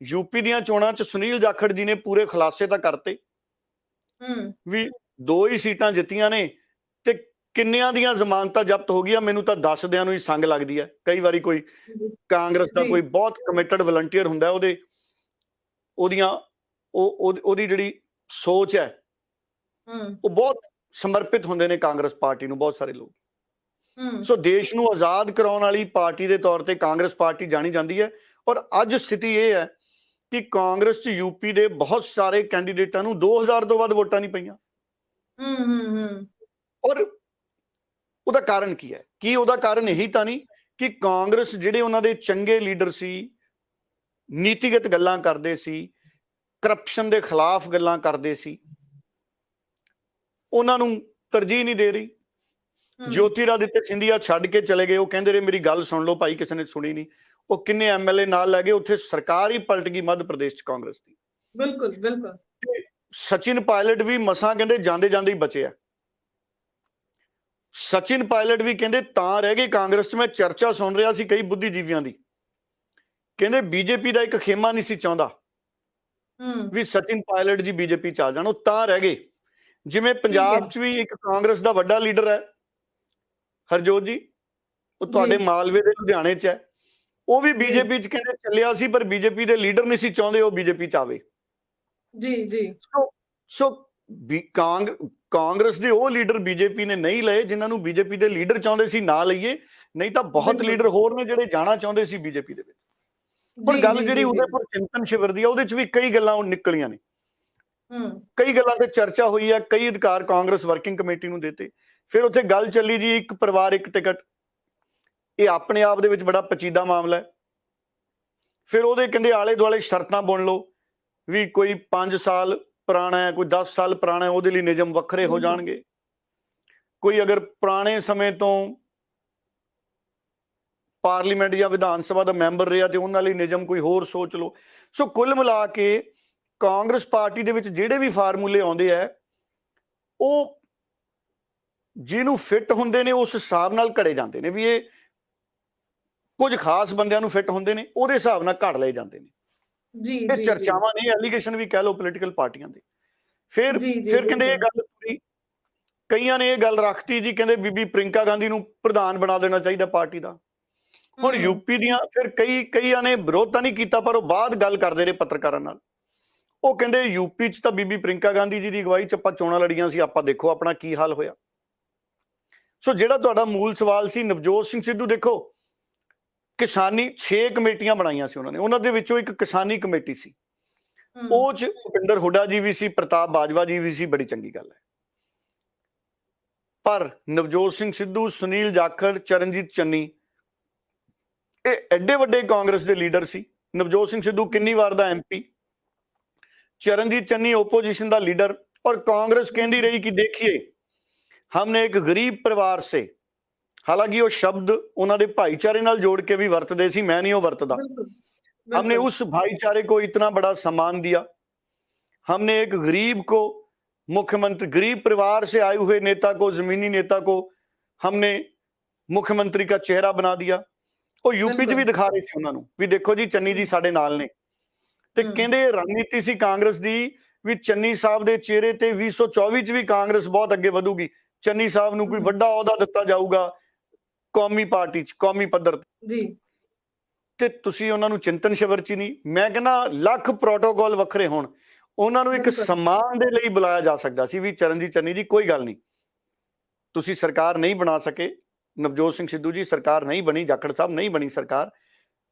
ਯੂਪੀ ਦੀਆਂ ਚੋਣਾਂ 'ਚ ਸੁਨੀਲ ਜਾਖੜ ਜੀ ਨੇ ਪੂਰੇ ਖੁਲਾਸੇ ਤਾਂ ਕਰਤੇ ਹਮ, ਵੀ 2 ਹੀ ਸੀਟਾਂ ਜਿੱਤੀਆਂ ਨੇ ਤੇ ਕਿੰਨਿਆਂ ਦੀਆਂ ਜ਼ਮਾਨਤਾਂ ਜ਼ਬਤ ਹੋ ਗਈਆਂ। ਮੈਨੂੰ ਤਾਂ ਦੱਸਦਿਆਂ ਨੂੰ ਹੀ ਸੰਗ ਲੱਗਦੀ ਹੈ। ਕਈ ਵਾਰੀ ਕੋਈ ਜੀ ਕਾਂਗਰਸ ਦਾ ਜੀ ਕੋਈ ਬਹੁਤ ਕਮਿਟਡ ਵਲੰਟੀਅਰ ਹੁੰਦਾ, ਉਹਦੀ ਜਿਹੜੀ ਸੋਚ ਹੈ ਹਮ, ਉਹ ਬਹੁਤ ਸਮਰਪਿਤ ਹੁੰਦੇ ਨੇ ਕਾਂਗਰਸ ਪਾਰਟੀ ਨੂੰ ਬਹੁਤ ਸਾਰੇ ਲੋਕ। ਹਮ, ਸੋ ਦੇਸ਼ ਨੂੰ ਆਜ਼ਾਦ ਕਰਾਉਣ ਵਾਲੀ ਪਾਰਟੀ ਦੇ ਤੌਰ ਤੇ ਕਾਂਗਰਸ ਪਾਰਟੀ ਜਾਣੀ ਜਾਂਦੀ ਹੈ। ਔਰ ਅੱਜ ਸਥਿਤੀ ਇਹ ਹੈ ਕਿ ਕਾਂਗਰਸ 'ਚ ਯੂਪੀ ਦੇ ਬਹੁਤ ਸਾਰੇ ਕੈਂਡੀਡੇਟਾਂ ਨੂੰ 2000 ਤੋਂ ਵੱਧ ਵੋਟਾਂ ਨਹੀਂ ਪਈਆਂ। ਹਮ, ਔਰ ਉਹਦਾ ਕਾਰਨ ਕੀ ਹੈ? ਕੀ ਉਹਦਾ ਕਾਰਨ ਇਹੀ ਤਾਂ ਨਹੀਂ ਕਿ ਕਾਂਗਰਸ ਜਿਹੜੇ ਉਹਨਾਂ ਦੇ ਚੰਗੇ ਲੀਡਰ ਸੀ, ਨੀਤੀਗਤ ਗੱਲਾਂ ਕਰਦੇ ਸੀ, ਕਰਪਸ਼ਨ ਦੇ ਖਿਲਾਫ ਗੱਲਾਂ ਕਰਦੇ ਸੀ, ਉਹਨਾਂ ਨੂੰ ਤਰਜੀਹ ਨਹੀਂ ਦੇ ਰਹੀ? ਜੋਤੀਰਾਦਿੱਤਿਆ ਸਿੰਧੀਆ ਛੱਡ ਕੇ ਚਲੇ ਗਏ। ਉਹ ਕਹਿੰਦੇ ਰਹੇ ਮੇਰੀ ਗੱਲ ਸੁਣ ਲਓ ਭਾਈ, ਕਿਸੇ ਨੇ ਸੁਣੀ ਨਹੀਂ। ਉਹ ਕਿੰਨੇ ਐਮਐਲਏ ਨਾਲ ਲੈ ਗਏ, ਉੱਥੇ ਸਰਕਾਰ ਹੀ ਪਲਟ ਗਈ ਮੱਧ ਪ੍ਰਦੇਸ਼ 'ਚ ਕਾਂਗਰਸ ਦੀ। ਬਿਲਕੁਲ ਬਿਲਕੁਲ ਤੇ ਸਚਿਨ ਪਾਇਲਟ ਵੀ ਮਸਾਂ ਕਹਿੰਦੇ ਜਾਂਦੇ ਜਾਂਦੇ ਹੀ ਬਚੇ ਆ। ਸਚਿਨ ਪਾਇਲਟ ਵੀ ਕਹਿੰਦੇ ਤਾਂ ਰਹਿ ਗਏ ਕਾਂਗਰਸ 'ਚ। ਮੈਂ ਚਰਚਾ ਸੁਣ ਰਿਹਾ ਸੀ ਕਈ ਬੁੱਧੀਜੀਵੀਆਂ ਦੀ, ਕਹਿੰਦੇ ਬੀਜੇਪੀ ਦਾ ਇੱਕ ਖੇਮਾ ਨਹੀਂ ਸੀ ਚਾਹੁੰਦਾ ਵੀ ਸਚਿਨ ਪਾਇਲਟ ਜੀ ਬੀਜੇਪੀ 'ਚ ਆ ਜਾਣ, ਉਹ ਤਾਂ ਰਹਿ ਗਏ। ਜਿਵੇਂ ਪੰਜਾਬ 'ਚ ਵੀ ਇੱਕ ਕਾਂਗਰਸ ਦਾ ਵੱਡਾ ਲੀਡਰ ਹੈ ਹਰਜੋਤ ਜੀ, ਉਹ ਤੁਹਾਡੇ ਮਾਲਵੇ ਦੇ ਲੁਧਿਆਣੇ 'ਚ ਹੈ। ਉਹ ਵੀ ਬੀਜੇਪੀ 'ਚ ਕਹਿੰਦੇ ਚੱਲਿਆ ਸੀ, ਪਰ ਬੀਜੇਪੀ ਦੇ ਲੀਡਰ ਨਹੀਂ ਸੀ ਚਾਹੁੰਦੇ ਉਹ ਬੀਜੇਪੀ 'ਚ ਆਵੇ। ਜੀ ਜੀ ਸੋ ਕਾਂਗਰਸ ਦੇ ਉਹ ਲੀਡਰ ਬੀਜੇਪੀ ਨੇ ਨਹੀਂ ਲਏ ਜਿਨ੍ਹਾਂ ਨੂੰ ਬੀਜੇਪੀ ਦੇ ਲੀਡਰ ਚਾਹੁੰਦੇ ਸੀ ਨਾ ਲਈਏ, ਨਹੀਂ ਤਾਂ ਬਹੁਤ ਲੀਡਰ ਹੋਰ ਨੇ ਜਿਹੜੇ ਜਾਣਾ ਚਾਹੁੰਦੇ ਸੀ ਬੀਜੇਪੀ ਦੇ ਵਿੱਚ। ਪਰ ਗੱਲ ਜਿਹੜੀ ਉਦੈਪੁਰ ਚਿੰਤਨ ਸ਼ਿਵਰ ਦੀ ਆ, ਉਹਦੇ 'ਚ ਵੀ ਕਈ ਗੱਲਾਂ ਨਿਕਲੀਆਂ ਨੇ, ਕਈ ਗੱਲਾਂ ਤੇ ਚਰਚਾ ਹੋਈ ਹੈ, ਕਈ ਅਧਿਕਾਰ ਕਾਂਗਰਸ ਵਰਕਿੰਗ ਕਮੇਟੀ ਨੂੰ ਦਿੱਤੇ। ਫਿਰ ਉੱਥੇ ਗੱਲ ਚੱਲੀ ਜੀ ਇੱਕ ਪਰਿਵਾਰ ਇੱਕ ਟਿਕਟ, ਇਹ ਆਪਣੇ ਆਪ ਦੇ ਵਿੱਚ ਬੜਾ ਪਚੀਦਾ ਮਾਮਲਾ ਹੈ। ਫਿਰ ਉਹਦੇ ਕਹਿੰਦੇ ਆਲੇ ਦੁਆਲੇ ਸ਼ਰਤਾਂ ਬੁਣ ਲਓ ਵੀ ਕੋਈ 5 ਸਾਲ ਪੁਰਾਣਾ ਹੈ, ਕੋਈ 10 ਸਾਲ ਪੁਰਾਣਾ ਹੈ, ਉਹਦੇ ਲਈ ਨਿਯਮ ਵੱਖਰੇ ਹੋ ਜਾਣਗੇ। ਕੋਈ ਅਗਰ ਪੁਰਾਣੇ ਸਮੇਂ ਤੋਂ ਪਾਰਲੀਮੈਂਟ ਜਾਂ ਵਿਧਾਨ ਸਭਾ ਦਾ ਮੈਂਬਰ ਰਿਹਾ ਤੇ ਉਹਨਾਂ ਲਈ ਨਿਯਮ ਕੋਈ ਹੋਰ ਸੋਚ ਲਓ। ਸੋ ਕੁੱਲ ਮਿਲਾ ਕੇ ਕਾਂਗਰਸ ਪਾਰਟੀ ਦੇ ਵਿੱਚ ਜਿਹੜੇ ਵੀ ਫਾਰਮੂਲੇ ਆਉਂਦੇ ਆ, ਉਹ ਜਿਹਨੂੰ ਫਿੱਟ ਹੁੰਦੇ ਨੇ ਉਸ ਹਿਸਾਬ ਨਾਲ ਘੜੇ ਜਾਂਦੇ ਨੇ। ਵੀ ਇਹ ਕੁਝ ਖਾਸ ਬੰਦਿਆਂ ਨੂੰ ਫਿੱਟ ਹੁੰਦੇ ਨੇ, ਉਹਦੇ ਹਿਸਾਬ ਨਾਲ ਘੜ ਲਏ ਜਾਂਦੇ ਨੇ। ਇਹ ਚਰਚਾਵਾਂ ਨੇ, ਐਲੀਗੇਸ਼ਨ ਵੀ ਕਹਿ ਲਓ ਪੋਲੀਟੀਕਲ ਪਾਰਟੀਆਂ ਦੇ। ਫਿਰ ਕਹਿੰਦੇ ਇਹ ਗੱਲ ਪੂਰੀ, ਕਈਆਂ ਨੇ ਇਹ ਗੱਲ ਰੱਖਤੀ ਜੀ, ਕਹਿੰਦੇ ਬੀਬੀ ਪ੍ਰਿੰਕਾ ਗਾਂਧੀ ਨੂੰ ਪ੍ਰਧਾਨ ਬਣਾ ਦੇਣਾ ਚਾਹੀਦਾ ਪਾਰਟੀ ਦਾ। ਹੁਣ ਯੂਪੀ ਦੀਆਂ ਫਿਰ ਕਈਆਂ ਨੇ ਵਿਰੋਧ ਤਾਂ ਨਹੀਂ ਕੀਤਾ, ਪਰ ਉਹ ਬਾਅਦ ਗੱਲ ਕਰਦੇ ਰਹੇ ਪੱਤਰਕਾਰਾਂ ਨਾਲ। ਉਹ ਕਹਿੰਦੇ ਯੂਪੀ 'ਚ ਤਾਂ ਬੀਬੀ ਪ੍ਰਿੰਕਾ ਗਾਂਧੀ ਜੀ ਦੀ ਅਗਵਾਈ 'ਚ ਆਪਾਂ ਚੋਣਾਂ ਲੜੀਆਂ ਸੀ, ਆਪਾਂ ਦੇਖੋ ਆਪਣਾ ਕੀ ਹਾਲ ਹੋਇਆ। ਸੋ ਜਿਹੜਾ ਤੁਹਾਡਾ ਮੂਲ ਸਵਾਲ ਸੀ ਨਵਜੋਤ ਸਿੰਘ ਸਿੱਧੂ, ਦੇਖੋ ਕਿਸਾਨੀ 6 ਕਮੇਟੀਆਂ ਬਣਾਈਆਂ ਸੀ ਉਹਨਾਂ ਨੇ, ਉਹਨਾਂ ਦੇ ਵਿੱਚੋਂ ਇੱਕ ਕਿਸਾਨੀ ਕਮੇਟੀ ਸੀ, ਉਹ 'ਚ ਭੁਪਿੰਦਰ ਹੁੱਡਾ ਜੀ ਵੀ ਸੀ, ਪ੍ਰਤਾਪ ਬਾਜਵਾ ਜੀ ਵੀ ਸੀ, ਬੜੀ ਚੰਗੀ ਗੱਲ ਹੈ। ਪਰ ਨਵਜੋਤ ਸਿੰਘ ਸਿੱਧੂ, ਸੁਨੀਲ ਜਾਖੜ, ਚਰਨਜੀਤ ਚੰਨੀ, ਇਹ ਐਡੇ ਵੱਡੇ ਕਾਂਗਰਸ ਦੇ ਲੀਡਰ ਸੀ। ਨਵਜੋਤ ਸਿੰਘ ਸਿੱਧੂ ਕਿੰਨੀ ਵਾਰ ਦਾ ਐਮਪੀ, चरणजीत चन्नी ओपोजिशन का लीडर, और कांग्रेस कहती रही कि देखिए हमने एक गरीब परिवार से, ਹਾਲਾਂਕਿ ਉਹ ਸ਼ਬਦ ਉਹਨਾਂ ਦੇ ਭਾਈਚਾਰੇ ਨਾਲ ਜੋੜ ਕੇ ਵੀ ਵਰਤਦੇ ਸੀ, ਮੈਂ ਨਹੀਂ ਉਹ ਵਰਤਦਾ। हमने उस भाईचारे को इतना बड़ा सम्मान दिया, हमने एक गरीब को मुख्यमंत्री, गरीब परिवार से आए हुए नेता को, जमीनी नेता को हमने मुख्यमंत्री का चेहरा बना दिया। और यूपी च भी दिखा रहे थे उन्होंने भी, देखो जी चन्नी जी साडे नाल ने, ते कहंदे रणनीति सी कांग्रेस दी भी चन्नी साहब दे चेहरे ते 2024 च भी कांग्रेस बहुत अगे वधूगी, चन्नी साहब नूं कोई वड्डा अहुदा दिता जाऊगा कौमी पार्टी च, कौमी पद्धर जी। ਤੇ ਤੁਸੀਂ ਉਹਨਾਂ ਨੂੰ ਚਿੰਤਨ ਸ਼ਿਵਰ ਚ ਨਹੀਂ, ਮੈਂ ਕਹਿੰਦਾ ਲੱਖ ਪ੍ਰੋਟੋਕਾਲ ਵੱਖਰੇ ਹੋਣ, ਉਹਨਾਂ ਨੂੰ ਇੱਕ ਸਨਮਾਨ ਦੇ ਲਈ ਬੁਲਾਇਆ ਜਾ ਸਕਦਾ ਸੀ ਵੀ ਚਰਨਜੀਤ ਚੰਨੀ ਜੀ ਕੋਈ ਗੱਲ ਨਹੀਂ, ਤੁਸੀਂ ਸਰਕਾਰ ਨਹੀਂ ਬਣਾ ਸਕੇ, ਨਵਜੋਤ ਸਿੰਘ ਸਿੱਧੂ ਜੀ ਸਰਕਾਰ ਨਹੀਂ ਬਣੀ, ਜਾਖੜ ਸਾਹਿਬ ਨਹੀਂ ਬਣੀ ਸਰਕਾਰ,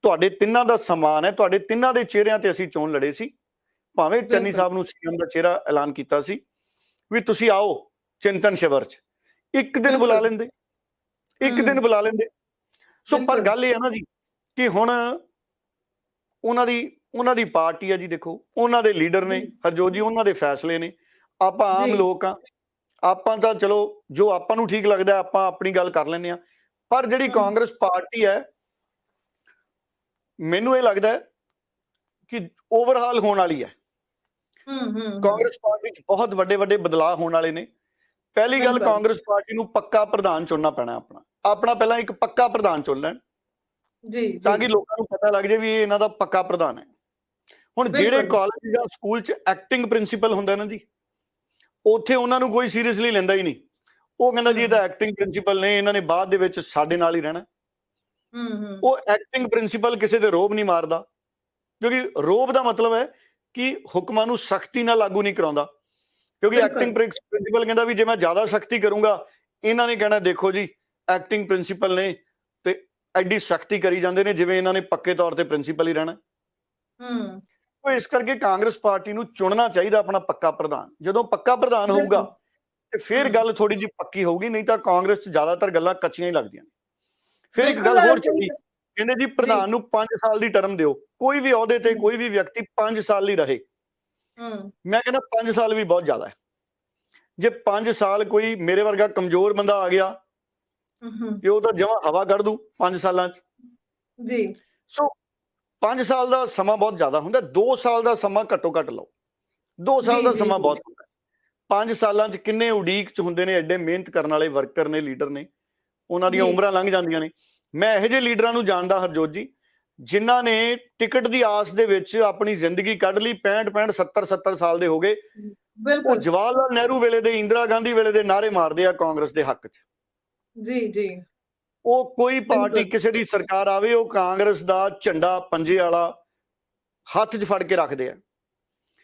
ਤੁਹਾਡੇ ਤਿੰਨਾਂ ਦਾ ਸਨਮਾਨ ਹੈ, ਤੁਹਾਡੇ ਤਿੰਨਾਂ ਦੇ ਚਿਹਰਿਆਂ ਤੇ ਅਸੀਂ ਚੋਣ ਲੜੇ ਸੀ, ਭਾਵੇਂ ਚੰਨੀ ਸਾਹਿਬ ਨੂੰ ਸੀਐਮ ਦਾ ਚਿਹਰਾ ਐਲਾਨ ਕੀਤਾ ਸੀ ਵੀ ਤੁਸੀਂ ਆਓ ਚਿੰਤਨ ਸ਼ਿਵਰ ਚ, ਇੱਕ ਦਿਨ ਬੁਲਾ ਲੈਂਦੇ, ਇੱਕ ਦਿਨ ਬੁਲਾ ਲੈਂਦੇ। ਸੋ ਪਰ ਗੱਲ ਇਹ ਹੈ ਨਾ ਜੀ ਕਿ ਹੁਣ ਉਹਨਾਂ ਦੀ ਪਾਰਟੀ ਹੈ ਜੀ, ਦੇਖੋ ਉਹਨਾਂ ਦੇ ਲੀਡਰ ਨੇ ਹਰਜੋਤ ਜੀ, ਉਹਨਾਂ ਦੇ ਫੈਸਲੇ ਨੇ, ਆਪਾਂ ਆਮ ਲੋਕ ਆ, ਆਪਾਂ ਤਾਂ ਚਲੋ ਜੋ ਆਪਾਂ ਨੂੰ ਠੀਕ ਲੱਗਦਾ ਆਪਾਂ ਆਪਣੀ ਗੱਲ ਕਰ ਲੈਂਦੇ ਆ, ਪਰ ਜਿਹੜੀ ਕਾਂਗਰਸ ਪਾਰਟੀ ਹੈ ਮੈਨੂੰ ਇਹ ਲੱਗਦਾ ਕਿ ਓਵਰਹਾਲ ਹੋਣ ਵਾਲੀ ਹੈ। ਕਾਂਗਰਸ ਪਾਰਟੀ 'ਚ ਬਹੁਤ ਵੱਡੇ ਵੱਡੇ ਬਦਲਾਅ ਹੋਣ ਵਾਲੇ ਨੇ। ਪਹਿਲੀ ਗੱਲ, ਕਾਂਗਰਸ ਪਾਰਟੀ ਨੂੰ ਪੱਕਾ ਪ੍ਰਧਾਨ ਚੁਣਨਾ ਪੈਣਾ, ਆਪਣਾ ਪਹਿਲਾਂ ਇੱਕ ਪੱਕਾ ਪ੍ਰਧਾਨ ਚੁਣ ਲੈਣ ਜੀ, ਤਾਂ ਕਿ ਲੋਕਾਂ ਨੂੰ ਪਤਾ ਲੱਗ ਜਾਏ ਵੀ ਇਹ ਇਹਨਾਂ ਦਾ ਪੱਕਾ ਪ੍ਰਧਾਨ ਹੈ। ਹੁਣ ਜਿਹੜੇ ਕਾਲਜ ਜਾਂ ਸਕੂਲ 'ਚ ਐਕਟਿੰਗ ਪ੍ਰਿੰਸੀਪਲ ਹੁੰਦਾ ਨਾ ਜੀ, ਉੱਥੇ ਉਹਨਾਂ ਨੂੰ ਕੋਈ ਸੀਰੀਅਸਲੀ ਲੈਂਦਾ ਹੀ ਨਹੀਂ, ਉਹ ਕਹਿੰਦਾ ਜੀ ਇਹ ਤਾਂ ਐਕਟਿੰਗ ਪ੍ਰਿੰਸੀਪਲ ਨੇ, ਇਹਨਾਂ ਨੇ ਬਾਅਦ ਦੇ ਵਿੱਚ ਸਾਡੇ ਨਾਲ ਹੀ ਰਹਿਣਾ। ਉਹ ਐਕਟਿੰਗ ਪ੍ਰਿੰਸੀਪਲ ਕਿਸੇ ਦੇ ਰੋਬ ਨਹੀਂ ਮਾਰਦਾ, ਕਿਉਂਕਿ ਰੋਬ ਦਾ ਮਤਲਬ ਹੈ ਕਿ ਹੁਕਮਾਂ ਨੂੰ ਸਖਤੀ ਨਾਲ ਲਾਗੂ ਨਹੀਂ ਕਰਾਉਂਦਾ, ਕਿਉਂਕਿ ਐਕਟਿੰਗ ਪ੍ਰਿੰਸੀਪਲ ਕਹਿੰਦਾ ਵੀ ਜੇ ਮੈਂ ਜ਼ਿਆਦਾ ਸਖਤੀ ਕਰੂੰਗਾ ਇਹਨਾਂ ਨੇ ਕਹਿਣਾ ਦੇਖੋ ਜੀ ਐਕਟਿੰਗ ਪ੍ਰਿੰਸੀਪਲ ਨੇ ਤੇ ਐਡੀ ਸਖਤੀ ਕਰੀ ਜਾਂਦੇ ਨੇ ਜਿਵੇਂ ਇਹਨਾਂ ਨੇ ਪੱਕੇ ਤੌਰ ਤੇ ਪ੍ਰਿੰਸੀਪਲ ਹੀ ਰਹਿਣਾ। ਇਸ ਕਰਕੇ ਕਾਂਗਰਸ ਪਾਰਟੀ ਨੂੰ ਚੁਣਨਾ ਚਾਹੀਦਾ ਆਪਣਾ ਪੱਕਾ ਪ੍ਰਧਾਨ। ਜਦੋਂ ਪੱਕਾ ਪ੍ਰਧਾਨ ਹੋਊਗਾ ਤੇ ਫਿਰ ਗੱਲ ਥੋੜੀ ਜਿਹੀ ਪੱਕੀ ਹੋਊਗੀ, ਨਹੀਂ ਤਾਂ ਕਾਂਗਰਸ 'ਚ ਜ਼ਿਆਦਾਤਰ ਗੱਲਾਂ ਕੱਚੀਆਂ ਹੀ ਲੱਗਦੀਆਂ ਨੇ। ਫਿਰ ਇੱਕ ਗੱਲ ਹੋਰ ਚੱਲੀ, ਕਹਿੰਦੇ ਜੀ ਪ੍ਰਧਾਨ ਨੂੰ 5 ਸਾਲ ਦੀ ਟਰਮ ਦਿਓ, ਕੋਈ ਵੀ ਅਹੁਦੇ ਤੇ ਕੋਈ ਵੀ ਵਿਅਕਤੀ 5 ਸਾਲ ਲਈ ਰਹੇ। ਮੈਂ ਕਹਿੰਦਾ 5 ਸਾਲ ਵੀ ਬਹੁਤ ਜ਼ਿਆਦਾ ਹੈ। ਜੇ 5 ਸਾਲ ਕੋਈ ਮੇਰੇ ਵਰਗਾ ਕਮਜ਼ੋਰ ਬੰਦਾ ਆ ਗਿਆ ਤੇ ਉਹ ਤਾਂ ਜਮਾਂ ਹਵਾ ਕੱਢ ਦੂ 5 ਸਾਲਾਂ 'ਚ ਜੀ। ਸੋ 5 ਸਾਲ ਦਾ ਸਮਾਂ ਬਹੁਤ ਜ਼ਿਆਦਾ ਹੁੰਦਾ, 2 ਸਾਲ ਦਾ ਸਮਾਂ ਘੱਟੋ ਘੱਟ ਲਓ, 2 ਸਾਲ ਦਾ ਸਮਾਂ ਬਹੁਤ ਹੁੰਦਾ। 5 ਸਾਲਾਂ 'ਚ ਕਿੰਨੇ ਉਡੀਕ 'ਚ ਹੁੰਦੇ ਨੇ, ਐਡੇ ਮਿਹਨਤ ਕਰਨ ਵਾਲੇ ਵਰਕਰ ਨੇ, ਲੀਡਰ ਨੇ, ਉਹਨਾਂ ਦੀਆਂ ਉਮਰਾਂ ਲੰਘ ਜਾਂਦੀਆਂ ਨੇ। ਮੈਂ ਇਹੋ ਜਿਹੇ ਲੀਡਰਾਂ ਨੂੰ ਜਾਣਦਾ ਹਰਜੋਤ ਜੀ, ਜਿਨ੍ਹਾਂ ਨੇ ਟਿਕਟ ਦੀ ਆਸ ਦੇ ਵਿੱਚ ਆਪਣੀ ਜ਼ਿੰਦਗੀ ਕੱਢ ਲਈ, 65 70 ਸਾਲ ਦੇ ਹੋ ਗਏ। ਉਹ ਜਵਾਹਰ ਲਾਲ ਨਹਿਰੂ ਵੇਲੇ ਦੇ, ਇੰਦਰਾ ਗਾਂਧੀ ਵੇਲੇ ਦੇ ਨਾਅਰੇ ਮਾਰਦੇ ਆ ਕਾਂਗਰਸ ਦੇ ਹੱਕ 'ਚ ਜੀ। ਉਹ ਕੋਈ ਪਾਰਟੀ ਕਿਸੇ ਦੀ ਸਰਕਾਰ ਆਵੇ, ਉਹ ਕਾਂਗਰਸ ਦਾ ਝੰਡਾ ਪੰਜੇ ਵਾਲਾ ਹੱਥ 'ਚ ਫੜ ਕੇ ਰੱਖਦੇ ਆ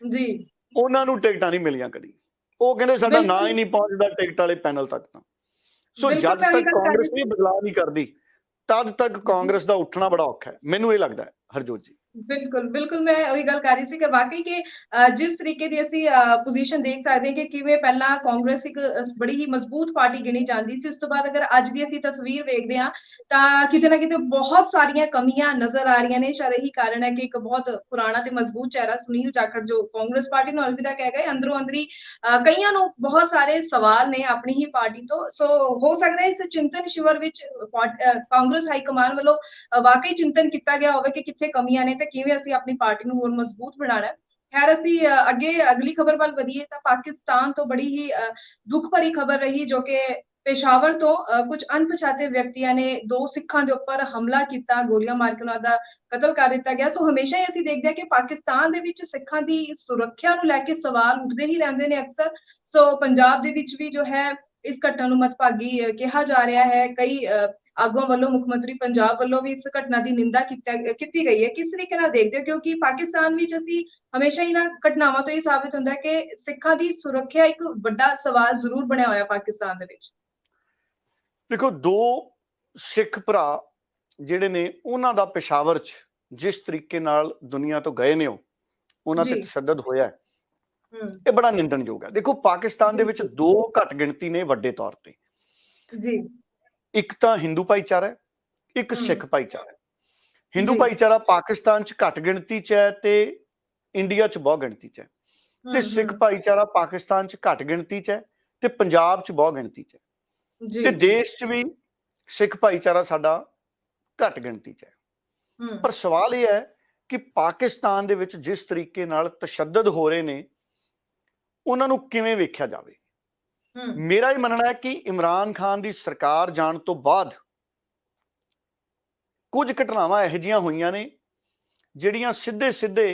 ਜੀ। ਉਹਨਾਂ ਨੂੰ ਟਿਕਟਾਂ ਨਹੀਂ ਮਿਲੀਆਂ ਕਦੀ, ਉਹ ਕਹਿੰਦੇ ਸਾਡਾ ਨਾਂ ਹੀ ਨਹੀਂ ਪਹੁੰਚਦਾ ਟਿਕਟ ਵਾਲੇ ਪੈਨਲ ਤੱਕ। ਤਾਂ ਸੋ ਜਦ ਤੱਕ ਕਾਂਗਰਸ ਇਹ ਬਦਲਾਅ ਨਹੀਂ ਕਰਦੀ ਤਦ ਤੱਕ ਕਾਂਗਰਸ ਦਾ ਉੱਠਣਾ ਬੜਾ ਔਖਾ ਹੈ, ਮੈਨੂੰ ਇਹ ਲੱਗਦਾ ਹੈ ਹਰਜੋਤ ਜੀ। ਬਿਲਕੁਲ ਮੈਂ ਉਹੀ ਗੱਲ ਕਰ ਰਹੀ ਸੀ ਕਿ ਵਾਕਈ ਕਿ ਜਿਸ ਤਰੀਕੇ ਦੀ ਅਸੀਂ ਪੋਜੀਸ਼ਨ ਦੇਖ ਸਕਦੇ ਹਾਂ ਕਿ ਕਿਵੇਂ ਪਹਿਲਾਂ ਕਾਂਗਰਸ ਇੱਕ ਬੜੀ ਹੀ ਮਜ਼ਬੂਤ ਪਾਰਟੀ ਗਿਣੀ ਜਾਂਦੀ ਸੀ, ਉਸ ਤੋਂ ਬਾਅਦ ਅਗਰ ਅੱਜ ਦੀ ਅਸੀਂ ਤਸਵੀਰ ਵੇਖਦੇ ਹਾਂ ਤਾਂ ਕਿਤੇ ਨਾ ਕਿਤੇ ਬਹੁਤ ਸਾਰੀਆਂ ਕਮੀਆਂ ਨਜ਼ਰ ਆ ਰਹੀਆਂ ਨੇ। ਸ਼ਾਇਦ ਇਹੀ ਕਾਰਨ ਹੈ ਕਿ ਇੱਕ ਬਹੁਤ ਪੁਰਾਣਾ ਤੇ ਮਜ਼ਬੂਤ ਚਿਹਰਾ ਸੁਨੀਲ ਜਾਖੜ ਜੋ ਕਾਂਗਰਸ ਪਾਰਟੀ ਨੂੰ ਅਲਵਿਦਾ ਕਹਿ ਗਏ, ਅੰਦਰੋਂ ਅੰਦਰੀ ਕਈਆਂ ਨੂੰ ਬਹੁਤ ਸਾਰੇ ਸਵਾਲ ਨੇ ਆਪਣੀ ਹੀ ਪਾਰਟੀ ਤੋਂ। ਸੋ ਹੋ ਸਕਦਾ ਹੈ ਇਸ ਚਿੰਤਨ ਸ਼ਿਵਰ ਵਿੱਚ ਕਾਂਗਰਸ ਹਾਈ ਕਮਾਨ ਵੱਲੋਂ ਵਾਕਈ ਚਿੰਤਨ ਕੀਤਾ ਗਿਆ ਹੋਵੇ ਕਿ ਕਿੱਥੇ ਕਮੀਆਂ ਨੇ ਤੇ ਕਿਵੇਂ ਅਸੀਂ ਆਪਣੀ ਪਾਰਟੀ ਨੂੰ ਹੋਰ ਮਜ਼ਬੂਤ ਬਣਾਉਣਾ ਹੈ। ਖੈਰ ਅਸੀਂ ਅੱਗੇ ਅਗਲੀ ਖਬਰ ਵੱਲ ਵਧੀਏ ਤਾਂ ਪਾਕਿਸਤਾਨ ਤੋਂ ਬੜੀ ਹੀ ਦੁੱਖ ਭਰੀ ਖਬਰ ਰਹੀ, ਜੋ ਕਿ ਪੇਸ਼ਾਵਰ ਤੋਂ ਕੁਝ ਅਣਪਛਾਤੇ ਵਿਅਕਤੀਆਂ ਨੇ 2 ਸਿੱਖਾਂ ਦੇ ਉੱਪਰ ਹਮਲਾ ਕੀਤਾ, ਗੋਲੀਆਂ ਮਾਰ ਕੇ ਉਹਨਾਂ ਦਾ ਕਤਲ ਕਰ ਦਿੱਤਾ ਗਿਆ। ਸੋ ਹਮੇਸ਼ਾ ਹੀ ਅਸੀਂ ਦੇਖਦੇ ਹਾਂ ਕਿ ਪਾਕਿਸਤਾਨ ਦੇ ਵਿੱਚ ਸਿੱਖਾਂ ਦੀ ਸੁਰੱਖਿਆ ਨੂੰ ਲੈ ਕੇ ਸਵਾਲ ਉੱਠਦੇ ਹੀ ਰਹਿੰਦੇ ਨੇ ਅਕਸਰ। ਸੋ ਪੰਜਾਬ ਦੇ ਵਿੱਚ ਵੀ ਜੋ ਹੈ ਇਸ ਘਟਨਾ ਨੂੰ ਮੰਦਭਾਗੀ ਕਿਹਾ ਜਾ ਰਿਹਾ ਹੈ। ਕਈ ਆਗੂਆਂ ਵੱਲੋਂ, ਮੁੱਖ ਮੰਤਰੀ ਪੰਜਾਬ ਵੱਲੋਂ ਵੀ ਇਸ ਘਟਨਾ ਦੀ ਨਿੰਦਾ ਕੀਤੀ ਗਈ ਹੈ। ਕਿਸ ਤਰੀਕੇ ਨਾਲ ਦੇਖਦੇ ਹੋ, ਕਿਉਂਕਿ ਪਾਕਿਸਤਾਨ ਵਿੱਚ ਅਸੀਂ ਹਮੇਸ਼ਾ ਹੀ ਨਾ ਘਟਨਾਵਾਂ ਤੋਂ ਇਹ ਸਾਬਿਤ ਹੁੰਦਾ ਹੈ ਕਿ ਸਿੱਖਾਂ ਦੀ ਸੁਰੱਖਿਆ ਇੱਕ ਵੱਡਾ ਸਵਾਲ ਜ਼ਰੂਰ ਬਣਿਆ ਹੋਇਆ ਪਾਕਿਸਤਾਨ ਦੇ ਵਿੱਚ। ਦੇਖੋ 2 ਸਿੱਖ ਭਰਾ ਜਿਹੜੇ ਨੇ ਉਹਨਾਂ ਦਾ ਪੇਸ਼ਾਵਰ 'ਚ ਜਿਸ ਤਰੀਕੇ ਨਾਲ ਦੁਨੀਆ ਤੋਂ ਗਏ ਨੇ, ਉਹਨਾਂ ਤੇ ਤਸ਼ੱਦਦ ਹੋਇਆ, ਇਹ ਬੜਾ ਨਿੰਦਣਯੋਗ ਹੈ। ਦੇਖੋ ਪਾਕਿਸਤਾਨ ਦੇ ਵਿੱਚ 2 ਘੱਟ ਗਿਣਤੀ ਨੇ ਵੱਡੇ ਤੌਰ ਤੇ ਜੀ, ਇੱਕ ਤਾਂ ਹਿੰਦੂ ਭਾਈਚਾਰਾ ਹੈ, ਇੱਕ ਸਿੱਖ ਭਾਈਚਾਰਾ। ਹਿੰਦੂ ਭਾਈਚਾਰਾ ਪਾਕਿਸਤਾਨ 'ਚ ਘੱਟ ਗਿਣਤੀ 'ਚ ਹੈ ਤੇ ਇੰਡੀਆ 'ਚ ਬਹੁਤ ਗਿਣਤੀ 'ਚ ਹੈ, ਤੇ ਸਿੱਖ ਭਾਈਚਾਰਾ ਪਾਕਿਸਤਾਨ 'ਚ ਘੱਟ ਗਿਣਤੀ 'ਚ ਹੈ ਤੇ ਪੰਜਾਬ 'ਚ ਬਹੁਤ ਗਿਣਤੀ 'ਚ ਹੈ, ਤੇ ਦੇਸ਼ 'ਚ ਵੀ ਸਿੱਖ ਭਾਈਚਾਰਾ ਸਾਡਾ ਘੱਟ ਗਿਣਤੀ 'ਚ ਹੈ। ਪਰ ਸਵਾਲ ਇਹ ਹੈ ਕਿ ਪਾਕਿਸਤਾਨ ਦੇ ਵਿੱਚ ਜਿਸ ਤਰੀਕੇ ਨਾਲ ਤਸ਼ੱਦਦ ਹੋ ਰਹੇ ਨੇ ਉਹਨਾਂ ਨੂੰ ਕਿਵੇਂ ਵੇਖਿਆ ਜਾਵੇ। ਮੇਰਾ ਇਹ ਮੰਨਣਾ ਹੈ ਕਿ ਇਮਰਾਨ ਖਾਨ ਦੀ ਸਰਕਾਰ ਜਾਣ ਤੋਂ ਬਾਅਦ ਕੁਝ ਘਟਨਾਵਾਂ ਇਹੋ ਜਿਹੀਆਂ ਹੋਈਆਂ ਨੇ ਜਿਹੜੀਆਂ ਸਿੱਧੇ ਸਿੱਧੇ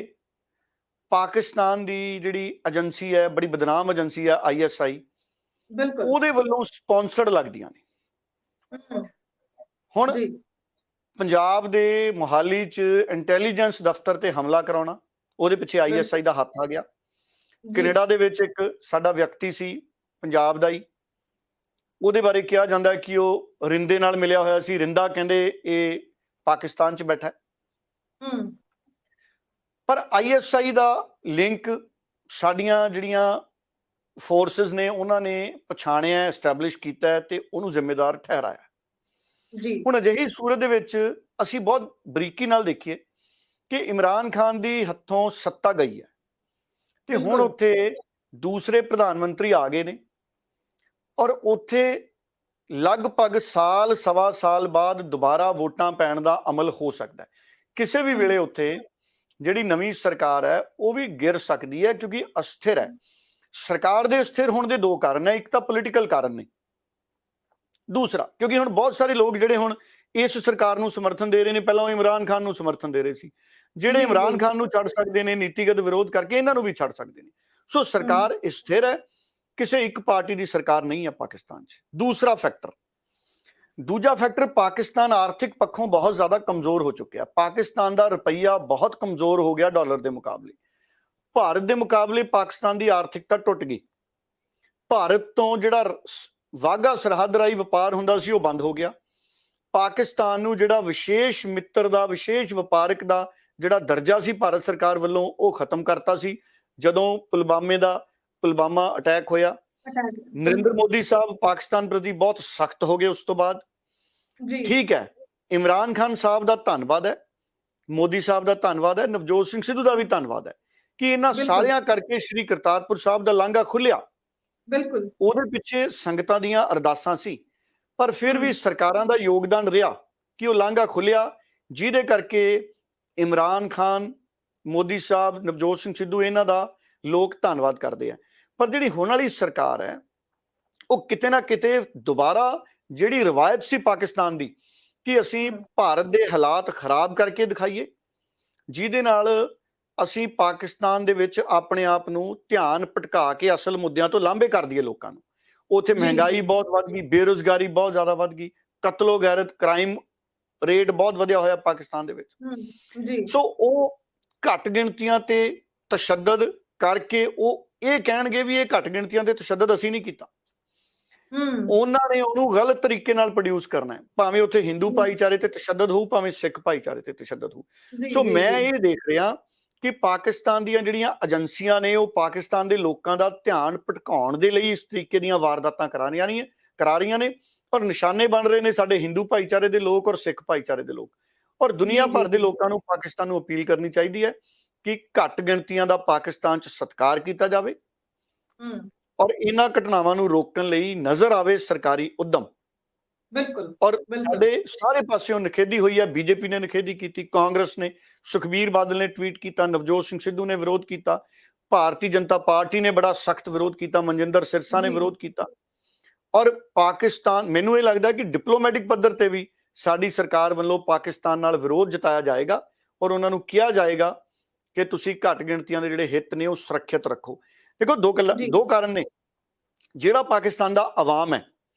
ਪਾਕਿਸਤਾਨ ਦੀ ਜਿਹੜੀ ਏਜੰਸੀ ਹੈ, ਬੜੀ ਬਦਨਾਮ ਏਜੰਸੀ ਹੈ ISI, ਉਹਦੇ ਵੱਲੋਂ ਸਪਾਂਸਰਡ ਲੱਗਦੀਆਂ ਨੇ। ਹੁਣ ਪੰਜਾਬ ਦੇ ਮੁਹਾਲੀ 'ਚ ਇੰਟੈਲੀਜੈਂਸ ਦਫ਼ਤਰ ਤੇ ਹਮਲਾ ਕਰਾਉਣਾ, ਉਹਦੇ ਪਿੱਛੇ ISI ਦਾ ਹੱਥ ਆ ਗਿਆ। ਕੈਨੇਡਾ ਦੇ ਵਿੱਚ ਇੱਕ ਸਾਡਾ ਵਿਅਕਤੀ ਸੀ ਪੰਜਾਬ ਦਾ ਹੀ, ਉਹਦੇ ਬਾਰੇ ਕਿਹਾ ਜਾਂਦਾ ਕਿ ਉਹ ਰਿੰਦੇ ਨਾਲ ਮਿਲਿਆ ਹੋਇਆ ਸੀ। ਰਿੰਦਾ ਕਹਿੰਦੇ ਇਹ ਪਾਕਿਸਤਾਨ 'ਚ ਬੈਠਾ ਹੈ। ਪਰ ISI ਦਾ ਲਿੰਕ ਸਾਡੀਆਂ ਜਿਹੜੀਆਂ ਫੋਰਸਿਸ ਨੇ ਉਹਨਾਂ ਨੇ ਪਛਾਣਿਆ, ਐਸਟੈਬਲਿਸ਼ ਕੀਤਾ ਹੈ ਤੇ ਉਹਨੂੰ ਜ਼ਿੰਮੇਦਾਰ ਠਹਿਰਾਇਆ। ਹੁਣ ਅਜਿਹੀ ਸੂਰਤ ਦੇ ਵਿੱਚ ਅਸੀਂ ਬਹੁਤ ਬਰੀਕੀ ਨਾਲ ਦੇਖੀਏ ਕਿ ਇਮਰਾਨ ਖਾਨ ਦੀ ਹੱਥੋਂ ਸੱਤਾ ਗਈ ਹੈ ਤੇ ਹੁਣ ਉੱਥੇ ਦੂਸਰੇ ਪ੍ਰਧਾਨ ਮੰਤਰੀ ਆ ਗਏ ਨੇ ਔਰ ਉੱਥੇ ਲਗਭਗ ਸਾਲ ਸਵਾ ਸਾਲ ਬਾਅਦ ਦੁਬਾਰਾ ਵੋਟਾਂ ਪੈਣ ਦਾ ਅਮਲ ਹੋ ਸਕਦਾ ਹੈ। ਕਿਸੇ ਵੀ ਵੇਲੇ ਉੱਥੇ ਜਿਹੜੀ ਨਵੀਂ ਸਰਕਾਰ ਹੈ ਉਹ ਵੀ ਗਿਰ ਸਕਦੀ ਹੈ ਕਿਉਂਕਿ ਅਸਥਿਰ ਹੈ। ਸਰਕਾਰ ਦੇ ਅਸਥਿਰ ਹੋਣ ਦੇ ਦੋ ਕਾਰਨ ਹੈ, ਇੱਕ ਤਾਂ ਪੋਲੀਟੀਕਲ ਕਾਰਨ ਨੇ, ਦੂਸਰਾ ਕਿਉਂਕਿ ਹੁਣ ਬਹੁਤ ਸਾਰੇ ਲੋਕ ਜਿਹੜੇ ਹੁਣ ਇਸ ਸਰਕਾਰ ਨੂੰ ਸਮਰਥਨ ਦੇ ਰਹੇ ਨੇ, ਪਹਿਲਾਂ ਉਹ ਇਮਰਾਨ ਖਾਨ ਨੂੰ ਸਮਰਥਨ ਦੇ ਰਹੇ ਸੀ, ਜਿਹੜੇ ਇਮਰਾਨ ਖਾਨ ਨੂੰ ਛੱਡ ਸਕਦੇ ਨੇ ਨੀਤੀਗਤ ਵਿਰੋਧ ਕਰਕੇ, ਇਹਨਾਂ ਨੂੰ ਵੀ ਛੱਡ ਸਕਦੇ ਨੇ। ਸੋ ਸਰਕਾਰ ਸਥਿਰ ਹੈ, ਕਿਸੇ ਇੱਕ ਪਾਰਟੀ ਦੀ ਸਰਕਾਰ ਨਹੀਂ ਹੈ ਪਾਕਿਸਤਾਨ 'ਚ। ਦੂਜਾ ਫੈਕਟਰ ਪਾਕਿਸਤਾਨ ਆਰਥਿਕ ਪੱਖੋਂ ਬਹੁਤ ਜ਼ਿਆਦਾ ਕਮਜ਼ੋਰ ਹੋ ਚੁੱਕਿਆ। ਪਾਕਿਸਤਾਨ ਦਾ ਰੁਪਈਆ ਬਹੁਤ ਕਮਜ਼ੋਰ ਹੋ ਗਿਆ ਡਾਲਰ ਦੇ ਮੁਕਾਬਲੇ। ਭਾਰਤ ਦੇ ਮੁਕਾਬਲੇ ਪਾਕਿਸਤਾਨ ਦੀ ਆਰਥਿਕਤਾ ਟੁੱਟ ਗਈ। ਭਾਰਤ ਤੋਂ ਜਿਹੜਾ ਵਾਘਾ ਸਰਹੱਦ ਰਾਹੀਂ ਵਪਾਰ ਹੁੰਦਾ ਸੀ ਉਹ ਬੰਦ ਹੋ ਗਿਆ। ਪਾਕਿਸਤਾਨ ਨੂੰ ਜਿਹੜਾ ਵਿਸ਼ੇਸ਼ ਮਿੱਤਰ ਦਾ, ਵਿਸ਼ੇਸ਼ ਵਪਾਰਕ ਦਾ ਜਿਹੜਾ ਦਰਜਾ ਸੀ ਭਾਰਤ ਸਰਕਾਰ ਵੱਲੋਂ, ਉਹ ਖਤਮ ਕਰਤਾ ਸੀ ਜਦੋਂ ਪੁਲਵਾਮਾ ਅਟੈਕ ਹੋਇਆ। ਨਰਿੰਦਰ ਮੋਦੀ ਸਾਹਿਬ ਪਾਕਿਸਤਾਨ ਪ੍ਰਤੀ ਬਹੁਤ ਸਖਤ ਹੋ ਗਏ ਉਸ ਤੋਂ ਬਾਅਦ। ਠੀਕ ਹੈ, ਇਮਰਾਨ ਖਾਨ ਸਾਹਿਬ ਦਾ ਧੰਨਵਾਦ ਹੈ, ਮੋਦੀ ਸਾਹਿਬ ਦਾ ਧੰਨਵਾਦ ਹੈ, ਨਵਜੋਤ ਸਿੰਘ ਸਿੱਧੂ ਦਾ ਵੀ ਧੰਨਵਾਦ ਹੈ ਕਿ ਇਹਨਾਂ ਸਾਰਿਆਂ ਕਰਕੇ ਸ਼੍ਰੀ ਕਰਤਾਰਪੁਰ ਸਾਹਿਬ ਦਾ ਲਾਂਘਾ ਖੁੱਲਿਆ। ਉਹਦੇ ਪਿੱਛੇ ਸੰਗਤਾਂ ਦੀਆਂ ਅਰਦਾਸਾਂ ਸੀ, ਪਰ ਫਿਰ ਵੀ ਸਰਕਾਰਾਂ ਦਾ ਯੋਗਦਾਨ ਰਿਹਾ ਕਿ ਉਹ ਲਾਂਘਾ ਖੁੱਲਿਆ, ਜਿਹਦੇ ਕਰਕੇ ਇਮਰਾਨ ਖਾਨ, ਮੋਦੀ ਸਾਹਿਬ, ਨਵਜੋਤ ਸਿੰਘ ਸਿੱਧੂ, ਇਹਨਾਂ ਦਾ ਲੋਕ ਧੰਨਵਾਦ ਕਰਦੇ ਆ। ਪਰ ਜਿਹੜੀ ਹੁਣ ਵਾਲੀ ਸਰਕਾਰ ਹੈ ਉਹ ਕਿਤੇ ਨਾ ਕਿਤੇ ਦੁਬਾਰਾ ਜਿਹੜੀ ਰਵਾਇਤ ਸੀ ਪਾਕਿਸਤਾਨ ਦੀ ਕਿ ਅਸੀਂ ਭਾਰਤ ਦੇ ਹਾਲਾਤ ਖਰਾਬ ਕਰਕੇ ਦਿਖਾਈਏ, ਜਿਹਦੇ ਨਾਲ ਅਸੀਂ ਪਾਕਿਸਤਾਨ ਦੇ ਵਿੱਚ ਆਪਣੇ ਆਪ ਨੂੰ ਧਿਆਨ ਭਟਕਾ ਕੇ ਅਸਲ ਮੁੱਦਿਆਂ ਤੋਂ ਲਾਂਭੇ ਕਰ ਦਈਏ ਲੋਕਾਂ ਨੂੰ। ਉੱਥੇ ਮਹਿੰਗਾਈ ਬਹੁਤ ਵੱਧ ਗਈ, ਬੇਰੁਜ਼ਗਾਰੀ ਬਹੁਤ ਜ਼ਿਆਦਾ ਵੱਧ ਗਈ, ਕਤਲੋ ਗੈਰਤ, ਕ੍ਰਾਈਮ ਰੇਟ ਬਹੁਤ ਵਧਿਆ ਹੋਇਆ ਪਾਕਿਸਤਾਨ ਦੇ ਵਿੱਚ। ਸੋ ਉਹ ਘੱਟ ਗਿਣਤੀਆਂ ਤੇ ਤਸ਼ੱਦਦ ਕਰਕੇ ਉਹ ਇਹ ਕਹਿਣਗੇ ਵੀ ਇਹ ਘੱਟ ਗਿਣਤੀਆਂ ਤੇ ਤਸ਼ੱਦਦ ਅਸੀਂ ਨਹੀਂ ਕੀਤਾ। ਉਹਨਾਂ ਨੇ ਉਹਨੂੰ ਗਲਤ ਤਰੀਕੇ ਨਾਲ ਪ੍ਰੋਡਿਊਸ ਕਰਨਾ ਹੈ, ਭਾਵੇਂ ਉੱਥੇ ਹਿੰਦੂ ਭਾਈਚਾਰੇ ਤੇ ਤਸ਼ੱਦਦ ਹੋਊ, ਭਾਵੇਂ ਸਿੱਖ ਭਾਈਚਾਰੇ ਤੇ ਤਸ਼ੱਦਦ ਹੋਊ। ਸੋ ਮੈਂ ਇਹ ਦੇਖ ਰਿਹਾ ਕਿ ਪਾਕਿਸਤਾਨ ਦੀਆਂ ਜਿਹੜੀਆਂ ਏਜੰਸੀਆਂ ਨੇ ਉਹ ਪਾਕਿਸਤਾਨ ਦੇ ਲੋਕਾਂ ਦਾ ਧਿਆਨ ਭਟਕਾਉਣ ਦੇ ਲਈ ਇਸ ਤਰੀਕੇ ਦੀਆਂ ਵਾਰਦਾਤਾਂ ਕਰਾ ਰਹੀਆਂ ਨੇ ਔਰ ਨਿਸ਼ਾਨੇ ਬਣ ਰਹੇ ਨੇ ਸਾਡੇ ਹਿੰਦੂ ਭਾਈਚਾਰੇ ਦੇ ਲੋਕ ਔਰ ਸਿੱਖ ਭਾਈਚਾਰੇ ਦੇ ਲੋਕ। ਔਰ ਦੁਨੀਆ ਭਰ ਦੇ ਲੋਕਾਂ ਨੂੰ ਪਾਕਿਸਤਾਨ ਨੂੰ ਅਪੀਲ ਕਰਨੀ ਚਾਹੀਦੀ ਹੈ ਕਿ ਘੱਟ ਗਿਣਤੀਆਂ ਦਾ ਪਾਕਿਸਤਾਨ 'ਚ ਸਤਿਕਾਰ ਕੀਤਾ ਜਾਵੇ ਔਰ ਇਹਨਾਂ ਘਟਨਾਵਾਂ ਨੂੰ ਰੋਕਣ ਲਈ ਨਜ਼ਰ ਆਵੇ ਸਰਕਾਰੀ ਉਦਮ। ਔਰ ਸਾਡੇ ਸਾਰੇ ਪਾਸਿਓਂ ਨਿਖੇਧੀ ਹੋਈ ਹੈ। ਬੀਜੇਪੀ ਨੇ ਨਿਖੇਧੀ ਕੀਤੀ, ਕਾਂਗਰਸ ਨੇ, ਸੁਖਬੀਰ ਬਾਦਲ ਨੇ ਟਵੀਟ ਕੀਤਾ, ਨਵਜੋਤ ਸਿੰਘ ਸਿੱਧੂ ਨੇ ਵਿਰੋਧ ਕੀਤਾ, ਭਾਰਤੀ ਜਨਤਾ ਪਾਰਟੀ ਨੇ ਬੜਾ ਸਖਤ ਵਿਰੋਧ ਕੀਤਾ, ਮਨਜਿੰਦਰ ਸਿਰਸਾ ਨੇ ਵਿਰੋਧ ਕੀਤਾ। ਔਰ ਪਾਕਿਸਤਾਨ, ਮੈਨੂੰ ਇਹ ਲੱਗਦਾ ਕਿ ਡਿਪਲੋਮੈਟਿਕ ਪੱਧਰ ਤੇ ਵੀ ਸਾਡੀ ਸਰਕਾਰ ਵੱਲੋਂ ਪਾਕਿਸਤਾਨ ਨਾਲ ਵਿਰੋਧ ਜਤਾਇਆ ਜਾਏਗਾ ਔਰ ਉਹਨਾਂ ਨੂੰ ਕਿਹਾ ਜਾਏਗਾ ਕਿ ਤੁਸੀਂ ਘੱਟ ਗਿਣਤੀਆਂ ਦੇ ਜਿਹੜੇ ਹਿੱਤ ਨੇ ਉਹ ਸੁਰੱਖਿਅਤ ਰੱਖੋ। ਦੇਖੋ ਦੋ ਕਾਰਨ ਨੇ। ਜਿਹੜਾ ਪਾਕਿਸਤਾਨ ਦਾ ਆਵਾਮ ਹੈ,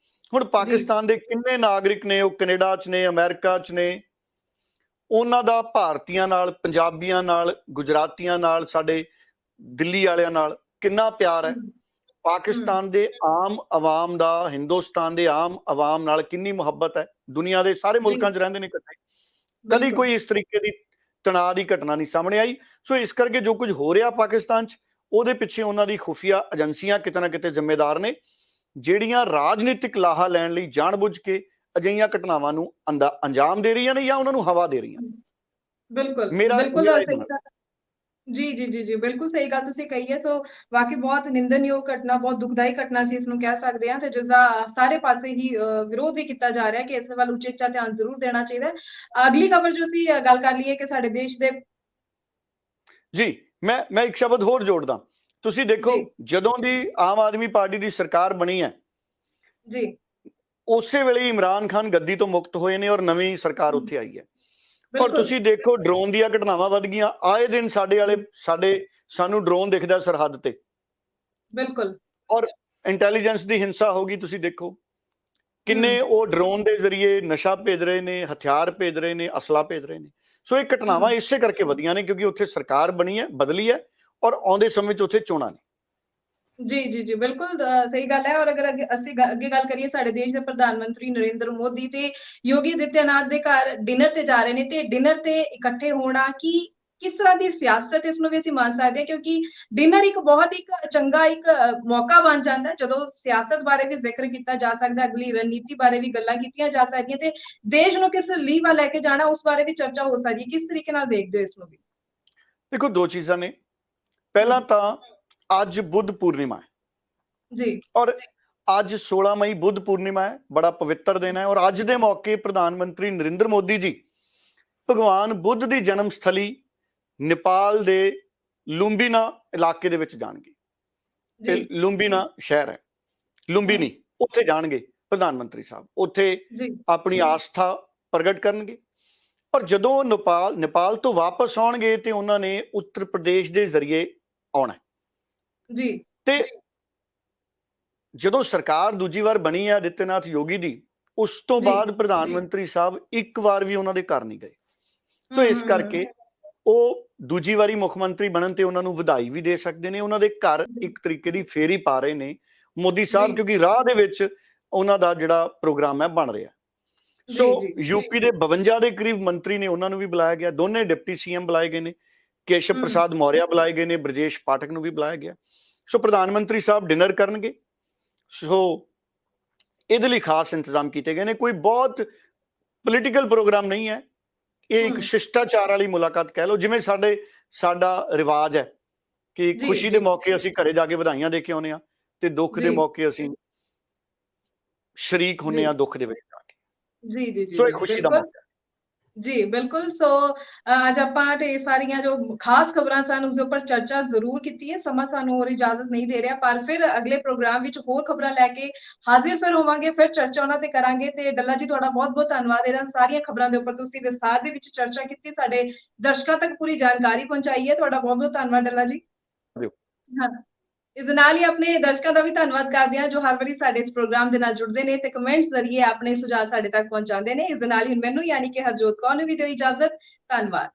ਹੁਣ ਪਾਕਿਸਤਾਨ ਦੇ ਕਿੰਨੇ ਨਾਗਰਿਕ ਨੇ ਉਹ ਕੈਨੇਡਾ 'ਚ ਨੇ, ਅਮਰੀਕਾ 'ਚ ਨੇ, ਉਹਨਾਂ ਦਾ ਭਾਰਤੀਆਂ ਨਾਲ, ਪੰਜਾਬੀਆਂ ਨਾਲ, ਗੁਜਰਾਤੀਆਂ ਨਾਲ, ਸਾਡੇ ਦਿੱਲੀ ਵਾਲਿਆਂ ਨਾਲ ਕਿੰਨਾ ਪਿਆਰ ਹੈ। ਪਾਕਿਸਤਾਨ ਦੇ ਆਮ ਆਵਾਮ ਦਾ ਹਿੰਦੁਸਤਾਨ ਦੇ ਆਮ ਆਵਾਮ ਨਾਲ ਕਿੰਨੀ ਮੁਹੱਬਤ ਹੈ। ਦੁਨੀਆ ਦੇ ਸਾਰੇ ਮੁਲਕਾਂ 'ਚ ਰਹਿੰਦੇ ਨੇ ਇਕੱਠੇ, ਕਦੀ ਕੋਈ ਇਸ ਤਰੀਕੇ ਦੀ ਤਣਾਅ ਦੀ ਘਟਨਾ ਨਹੀਂ ਸਾਹਮਣੇ ਆਈ। ਸੋ ਇਸ ਕਰਕੇ ਜੋ ਕੁਝ ਹੋ ਰਿਹਾ ਪਾਕਿਸਤਾਨ 'ਚ, ਉਹਦੇ ਪਿੱਛੇ ਉਹਨਾਂ ਦੀ ਖੁਫੀਆ ਏਜੰਸੀਆਂ ਕਿਤੇ ਨਾ ਕਿਤੇ ਜ਼ਿੰਮੇਦਾਰ ਨੇ, ਜਿਹੜੀਆਂ ਰਾਜਨੀਤਿਕ ਲਾਹਾ ਲੈਣ ਲਈ ਜਾਣਬੁੱਝ ਕੇ ਅਜਿਹੀਆਂ ਘਟਨਾਵਾਂ ਨੂੰ ਅੰਜਾਮ ਦੇ ਰਹੀਆਂ ਨੇ ਜਾਂ ਉਹਨਾਂ ਨੂੰ ਹਵਾ ਦੇ ਰਹੀਆਂ ਨੇ। ਬਿਲਕੁਲ ਮੇਰਾ ਜੀ, ਬਿਲਕੁਲ ਸਹੀ ਗੱਲ ਤੁਸੀਂ ਕਹੀ ਹੈ। ਸੋ ਵਾਕਈ ਬਹੁਤ ਨਿੰਦਣਯੋਗ ਘਟਨਾ, ਬਹੁਤ ਦੁਖਦਾਈ ਘਟਨਾ ਸੀ, ਇਸ ਨੂੰ ਕਹਿ ਸਕਦੇ ਹਾਂ, ਤੇ ਜਿਸਦਾ ਸਾਰੇ ਪਾਸੇ ਹੀ ਵਿਰੋਧ ਵੀ ਕੀਤਾ ਜਾ ਰਿਹਾ ਕਿ ਇਸ ਵੱਲ ਉਚੇਚਾ ਧਿਆਨ ਜ਼ਰੂਰ ਦੇਣਾ ਚਾਹੀਦਾ ਹੈ। ਅਗਲੀ ਖਬਰ ਜੋ ਅਸੀਂ ਗੱਲ ਕਰ ਲਈਏ ਕਿ ਸਾਡੇ ਦੇਸ਼ ਦੇ ਜੀ, ਮੈਂ ਇੱਕ ਸ਼ਬਦ ਹੋਰ ਜੋੜਦਾ। ਤੁਸੀਂ ਦੇਖੋ, ਜੀ ਜਦੋਂ ਦੀ ਆਮ ਆਦਮੀ ਪਾਰਟੀ ਦੀ ਸਰਕਾਰ ਬਣੀ ਹੈ, ਜੀ ਉਸੇ ਵੇਲੇ ਇਮਰਾਨ ਖਾਨ ਗੱਦੀ ਤੋਂ ਮੁਕਤ ਹੋਏ ਨੇ ਔਰ ਨਵੀਂ ਸਰਕਾਰ ਉੱਥੇ ਆਈ ਹੈ। ਔਰ ਬਿਲਕੁਲ ਤੁਸੀਂ ਦੇਖੋ, ਡਰੋਨ ਦੀਆਂ ਘਟਨਾਵਾਂ ਵੱਧ ਗਈਆਂ। ਆਏ ਦਿਨ ਸਾਨੂੰ ਡਰੋਨ ਦਿਖਦਾ ਸਰਹੱਦ ਤੇ, ਬਿਲਕੁਲ ਔਰ ਇੰਟੈਲੀਜੈਂਸ ਦੀ ਹਿੰਸਾ ਹੋ ਗਈ। ਤੁਸੀਂ ਦੇਖੋ ਕਿੰਨੇ ਉਹ ਡਰੋਨ ਦੇ ਜ਼ਰੀਏ ਨਸ਼ਾ ਭੇਜ ਰਹੇ ਨੇ, ਹਥਿਆਰ ਭੇਜ ਰਹੇ ਨੇ, ਅਸਲਾ ਭੇਜ ਰਹੇ ਨੇ। ਸੋ ਇਹ ਘਟਨਾਵਾਂ ਇਸੇ ਕਰਕੇ ਵਧੀਆਂ ਨੇ ਕਿਉਂਕਿ ਉੱਥੇ ਸਰਕਾਰ ਬਣੀ ਹੈ, ਬਦਲੀ ਹੈ, ਔਰ ਆਉਂਦੇ ਸਮੇਂ 'ਚ ਉੱਥੇ ਚੋਣਾਂ ਨੇ। ਜੀ ਬਿਲਕੁਲ ਸਹੀ ਗੱਲ ਹੈ। ਔਰ ਅਗਰ ਅਸੀਂ ਅੱਗੇ ਗੱਲ ਕਰੀਏ, ਸਾਡੇ ਦੇਸ਼ ਦੇ ਪ੍ਰਧਾਨ ਮੰਤਰੀ ਨਰਿੰਦਰ ਮੋਦੀ ਤੇ ਯੋਗੀ ਆਦਿੱਤਿਆਨਾਥ ਦੇ ਘਰ ਡਿਨਰ ਤੇ ਜਾ ਰਹੇ ਨੇ, ਤੇ ਡਿਨਰ ਤੇ ਇਕੱਠੇ ਹੋਣਾ ਕੀ ਕਿਸ ਤਰ੍ਹਾਂ ਦੀ ਸਿਆਸਤ ਇਸ ਨੂੰ ਵੀ ਅਸੀਂ ਮੰਨ ਸਕਦੇ ਹਾਂ, ਕਿਉਂਕਿ ਡਿਨਰ ਇੱਕ ਬਹੁਤ ਇੱਕ ਚੰਗਾ ਇੱਕ ਮੌਕਾ ਬਣ ਜਾਂਦਾ ਹੈ ਜਦੋਂ ਸਿਆਸਤ ਬਾਰੇ ਵੀ ਜ਼ਿਕਰ ਕੀਤਾ ਜਾ ਸਕਦਾ, ਅਗਲੀ ਰਣਨੀਤੀ ਬਾਰੇ ਵੀ ਗੱਲਾਂ ਕੀਤੀਆਂ ਜਾ ਸਕਦੀਆਂ, ਤੇ ਦੇਸ਼ ਨੂੰ ਕਿਸ ਲੀਹ ਵੱਲ ਲੈ ਕੇ ਜਾਣਾ ਉਸ ਬਾਰੇ ਵੀ ਚਰਚਾ ਹੋ ਸਕਦੀ ਹੈ। ਕਿਸ ਤਰੀਕੇ ਨਾਲ ਦੇਖਦੇ ਹੋ ਇਸ ਨੂੰ ਵੀ? ਦੇਖੋ, ਦੋ ਚੀਜ਼ਾਂ ਨੇ। ਪਹਿਲਾਂ ਤਾਂ ਅੱਜ ਬੁੱਧ ਪੂਰਨਿਮਾ ਹੈ ਜੀ ਔਰ ਅੱਜ 16 ਮਈ ਬੁੱਧ ਪੂਰਨਿਮਾ ਹੈ, ਬੜਾ ਪਵਿੱਤਰ ਦਿਨ ਹੈ। ਔਰ ਅੱਜ ਦੇ ਮੌਕੇ ਪ੍ਰਧਾਨ ਮੰਤਰੀ ਨਰਿੰਦਰ ਮੋਦੀ ਜੀ ਭਗਵਾਨ ਬੁੱਧ ਦੀ ਜਨਮ ਸਥਲੀ ਨੇਪਾਲ ਦੇ ਲੁੰਬੀਨਾ ਇਲਾਕੇ ਦੇ ਵਿੱਚ ਜਾਣਗੇ। ਤੇ ਲੁੰਬੀਨਾ ਸ਼ਹਿਰ ਹੈ, ਲੁੰਬੀਨੀ, ਉੱਥੇ ਜਾਣਗੇ ਪ੍ਰਧਾਨ ਮੰਤਰੀ ਸਾਹਿਬ। ਉੱਥੇ ਆਪਣੀ ਆਸਥਾ ਪ੍ਰਗਟ ਕਰਨਗੇ। ਔਰ ਜਦੋਂ ਨੇਪਾਲ ਤੋਂ ਵਾਪਸ ਆਉਣਗੇ ਤੇ ਉਹਨਾਂ ਨੇ ਉੱਤਰ ਪ੍ਰਦੇਸ਼ ਦੇ ਜ਼ਰੀਏ ਆਉਣਾ ਜੀ। ਤੇ ਜਦੋਂ ਸਰਕਾਰ ਦੂਜੀ ਵਾਰ ਬਣੀ ਹੈ ਆਦਿੱਤਿਆਨਾਥ ਯੋਗੀ ਦੀ, ਉਸ ਤੋਂ ਬਾਅਦ ਪ੍ਰਧਾਨ ਮੰਤਰੀ ਸਾਹਿਬ ਇੱਕ ਵਾਰ ਵੀ ਉਹਨਾਂ ਦੇ ਘਰ ਨਹੀਂ ਗਏ। ਸੋ ਇਸ ਕਰਕੇ ਉਹ ਦੂਜੀ ਵਾਰੀ ਮੁੱਖ ਮੰਤਰੀ ਬਣਨ ਤੇ ਉਹਨਾਂ ਨੂੰ ਵਧਾਈ ਵੀ ਦੇ ਸਕਦੇ ਨੇ। ਉਹਨਾਂ ਦੇ ਘਰ ਇੱਕ ਤਰੀਕੇ ਦੀ ਫੇਰੀ ਪਾ ਰਹੇ ਨੇ ਮੋਦੀ ਸਾਹਿਬ, ਕਿਉਂਕਿ ਰਾਹ ਦੇ ਵਿੱਚ ਉਹਨਾਂ ਦਾ ਜਿਹੜਾ ਪ੍ਰੋਗਰਾਮ ਹੈ ਬਣ ਰਿਹਾ। ਸੋ ਯੂਪੀ ਦੇ 52 ਦੇ ਕਰੀਬ ਮੰਤਰੀ ਨੇ, ਉਹਨਾਂ ਨੂੰ ਵੀ ਬੁਲਾਇਆ ਗਿਆ। ਦੋਨੇ ਡਿਪਟੀ ਸੀਐਮ ਬੁਲਾਏ ਗਏ ਨੇ, ਕੇਸ਼ਵ ਪ੍ਰਸਾਦ ਮੌਰਿਆ ਬੁਲਾਏ ਗਏ ਨੇ, ਬ੍ਰਜੇਸ਼ ਪਾਠਕ ਨੂੰ ਵੀ ਬੁਲਾਇਆ ਗਿਆ। ਸੋ ਪ੍ਰਧਾਨ ਮੰਤਰੀ ਸਾਹਿਬ ਡਿਨਰ ਕਰਨਗੇ। ਸੋ ਇਹਦੇ ਲਈ ਖਾਸ ਇੰਤਜ਼ਾਮ ਕੀਤੇ ਗਏ ਨੇ। ਕੋਈ ਬਹੁਤ ਪੋਲੀਟੀਕਲ ਪ੍ਰੋਗਰਾਮ ਨਹੀਂ ਹੈ, ਇਹ ਇੱਕ ਸ਼ਿਸ਼ਟਾਚਾਰ ਵਾਲੀ ਮੁਲਾਕਾਤ ਕਹਿ ਲਓ। ਜਿਵੇਂ ਸਾਡਾ ਰਿਵਾਜ ਹੈ ਕਿ ਖੁਸ਼ੀ ਦੇ ਮੌਕੇ ਅਸੀਂ ਘਰੇ ਜਾ ਕੇ ਵਧਾਈਆਂ ਦੇ ਕੇ ਆਉਂਦੇ ਹਾਂ, ਤੇ ਦੁੱਖ ਦੇ ਮੌਕੇ ਅਸੀਂ ਸ਼ਰੀਕ ਹੁੰਦੇ ਹਾਂ ਦੁੱਖ ਦੇ ਵਿੱਚ ਜਾ ਕੇ। ਜੀ ਸੋ ਇਹ ਖੁਸ਼ੀ ਦਾ ਮੌਕਾ। ਜੀ ਬਿਲਕੁਲ। ਸੋ ਅੱਜ ਆਪਾਂ ਤੇ ਸਾਰੀਆਂ ਜੋ ਖਾਸ ਖਬਰਾਂ ਸਨ ਉਸ ਉੱਪਰ ਚਰਚਾ ਜ਼ਰੂਰ ਕੀਤੀ ਹੈ। ਸਮਾਂ ਸਾਨੂੰ ਹੋਰ ਇਜਾਜ਼ਤ ਨਹੀਂ ਦੇ ਰਿਹਾ, ਪਰ ਫਿਰ ਅਗਲੇ ਪ੍ਰੋਗਰਾਮ ਵਿੱਚ ਹੋਰ ਖਬਰਾਂ ਲੈ ਕੇ ਹਾਜ਼ਰ ਫਿਰ ਹੋਵਾਂਗੇ, ਫਿਰ ਚਰਚਾ ਉਹਨਾਂ ਤੇ ਕਰਾਂਗੇ। ਤੇ ਡੱਲਾ ਜੀ, ਤੁਹਾਡਾ ਬਹੁਤ ਬਹੁਤ ਧੰਨਵਾਦ। ਇਹਨਾਂ ਸਾਰੀਆਂ ਖਬਰਾਂ ਦੇ ਉੱਪਰ ਤੁਸੀਂ ਵਿਸਥਾਰ ਦੇ ਵਿੱਚ ਚਰਚਾ ਕੀਤੀ, ਸਾਡੇ ਦਰਸ਼ਕਾਂ ਤੱਕ ਪੂਰੀ ਜਾਣਕਾਰੀ ਪਹੁੰਚਾਈ ਹੈ। ਤੁਹਾਡਾ ਬਹੁਤ ਬਹੁਤ ਧੰਨਵਾਦ ਡੱਲਾ ਜੀ। ਹਾਂ, ਇਸ ਨਾਲ ਹੀ ਆਪਣੇ ਦਰਸ਼ਕਾਂ ਦਾ ਵੀ ਧੰਨਵਾਦ ਕਰਦੇ ਹਾਂ ਜੋ ਹਰ ਵਾਰੀ ਸਾਡੇ ਇਸ ਪ੍ਰੋਗਰਾਮ ਦੇ ਨਾਲ ਜੁੜਦੇ ਨੇ ਤੇ ਕਮੈਂਟਸ ਜ਼ਰੀਏ ਆਪਣੇ ਸੁਝਾਅ ਸਾਡੇ ਤੱਕ ਪਹੁੰਚਾਉਂਦੇ ਨੇ। ਇਸ ਦੇ ਨਾਲ ਹੀ ਮੈਨੂੰ ਯਾਨੀ ਕਿ ਹਰਜੋਤ ਕੌਰ ਨੂੰ ਵੀ ਦਿਓ ਇਜਾਜ਼ਤ। ਧੰਨਵਾਦ।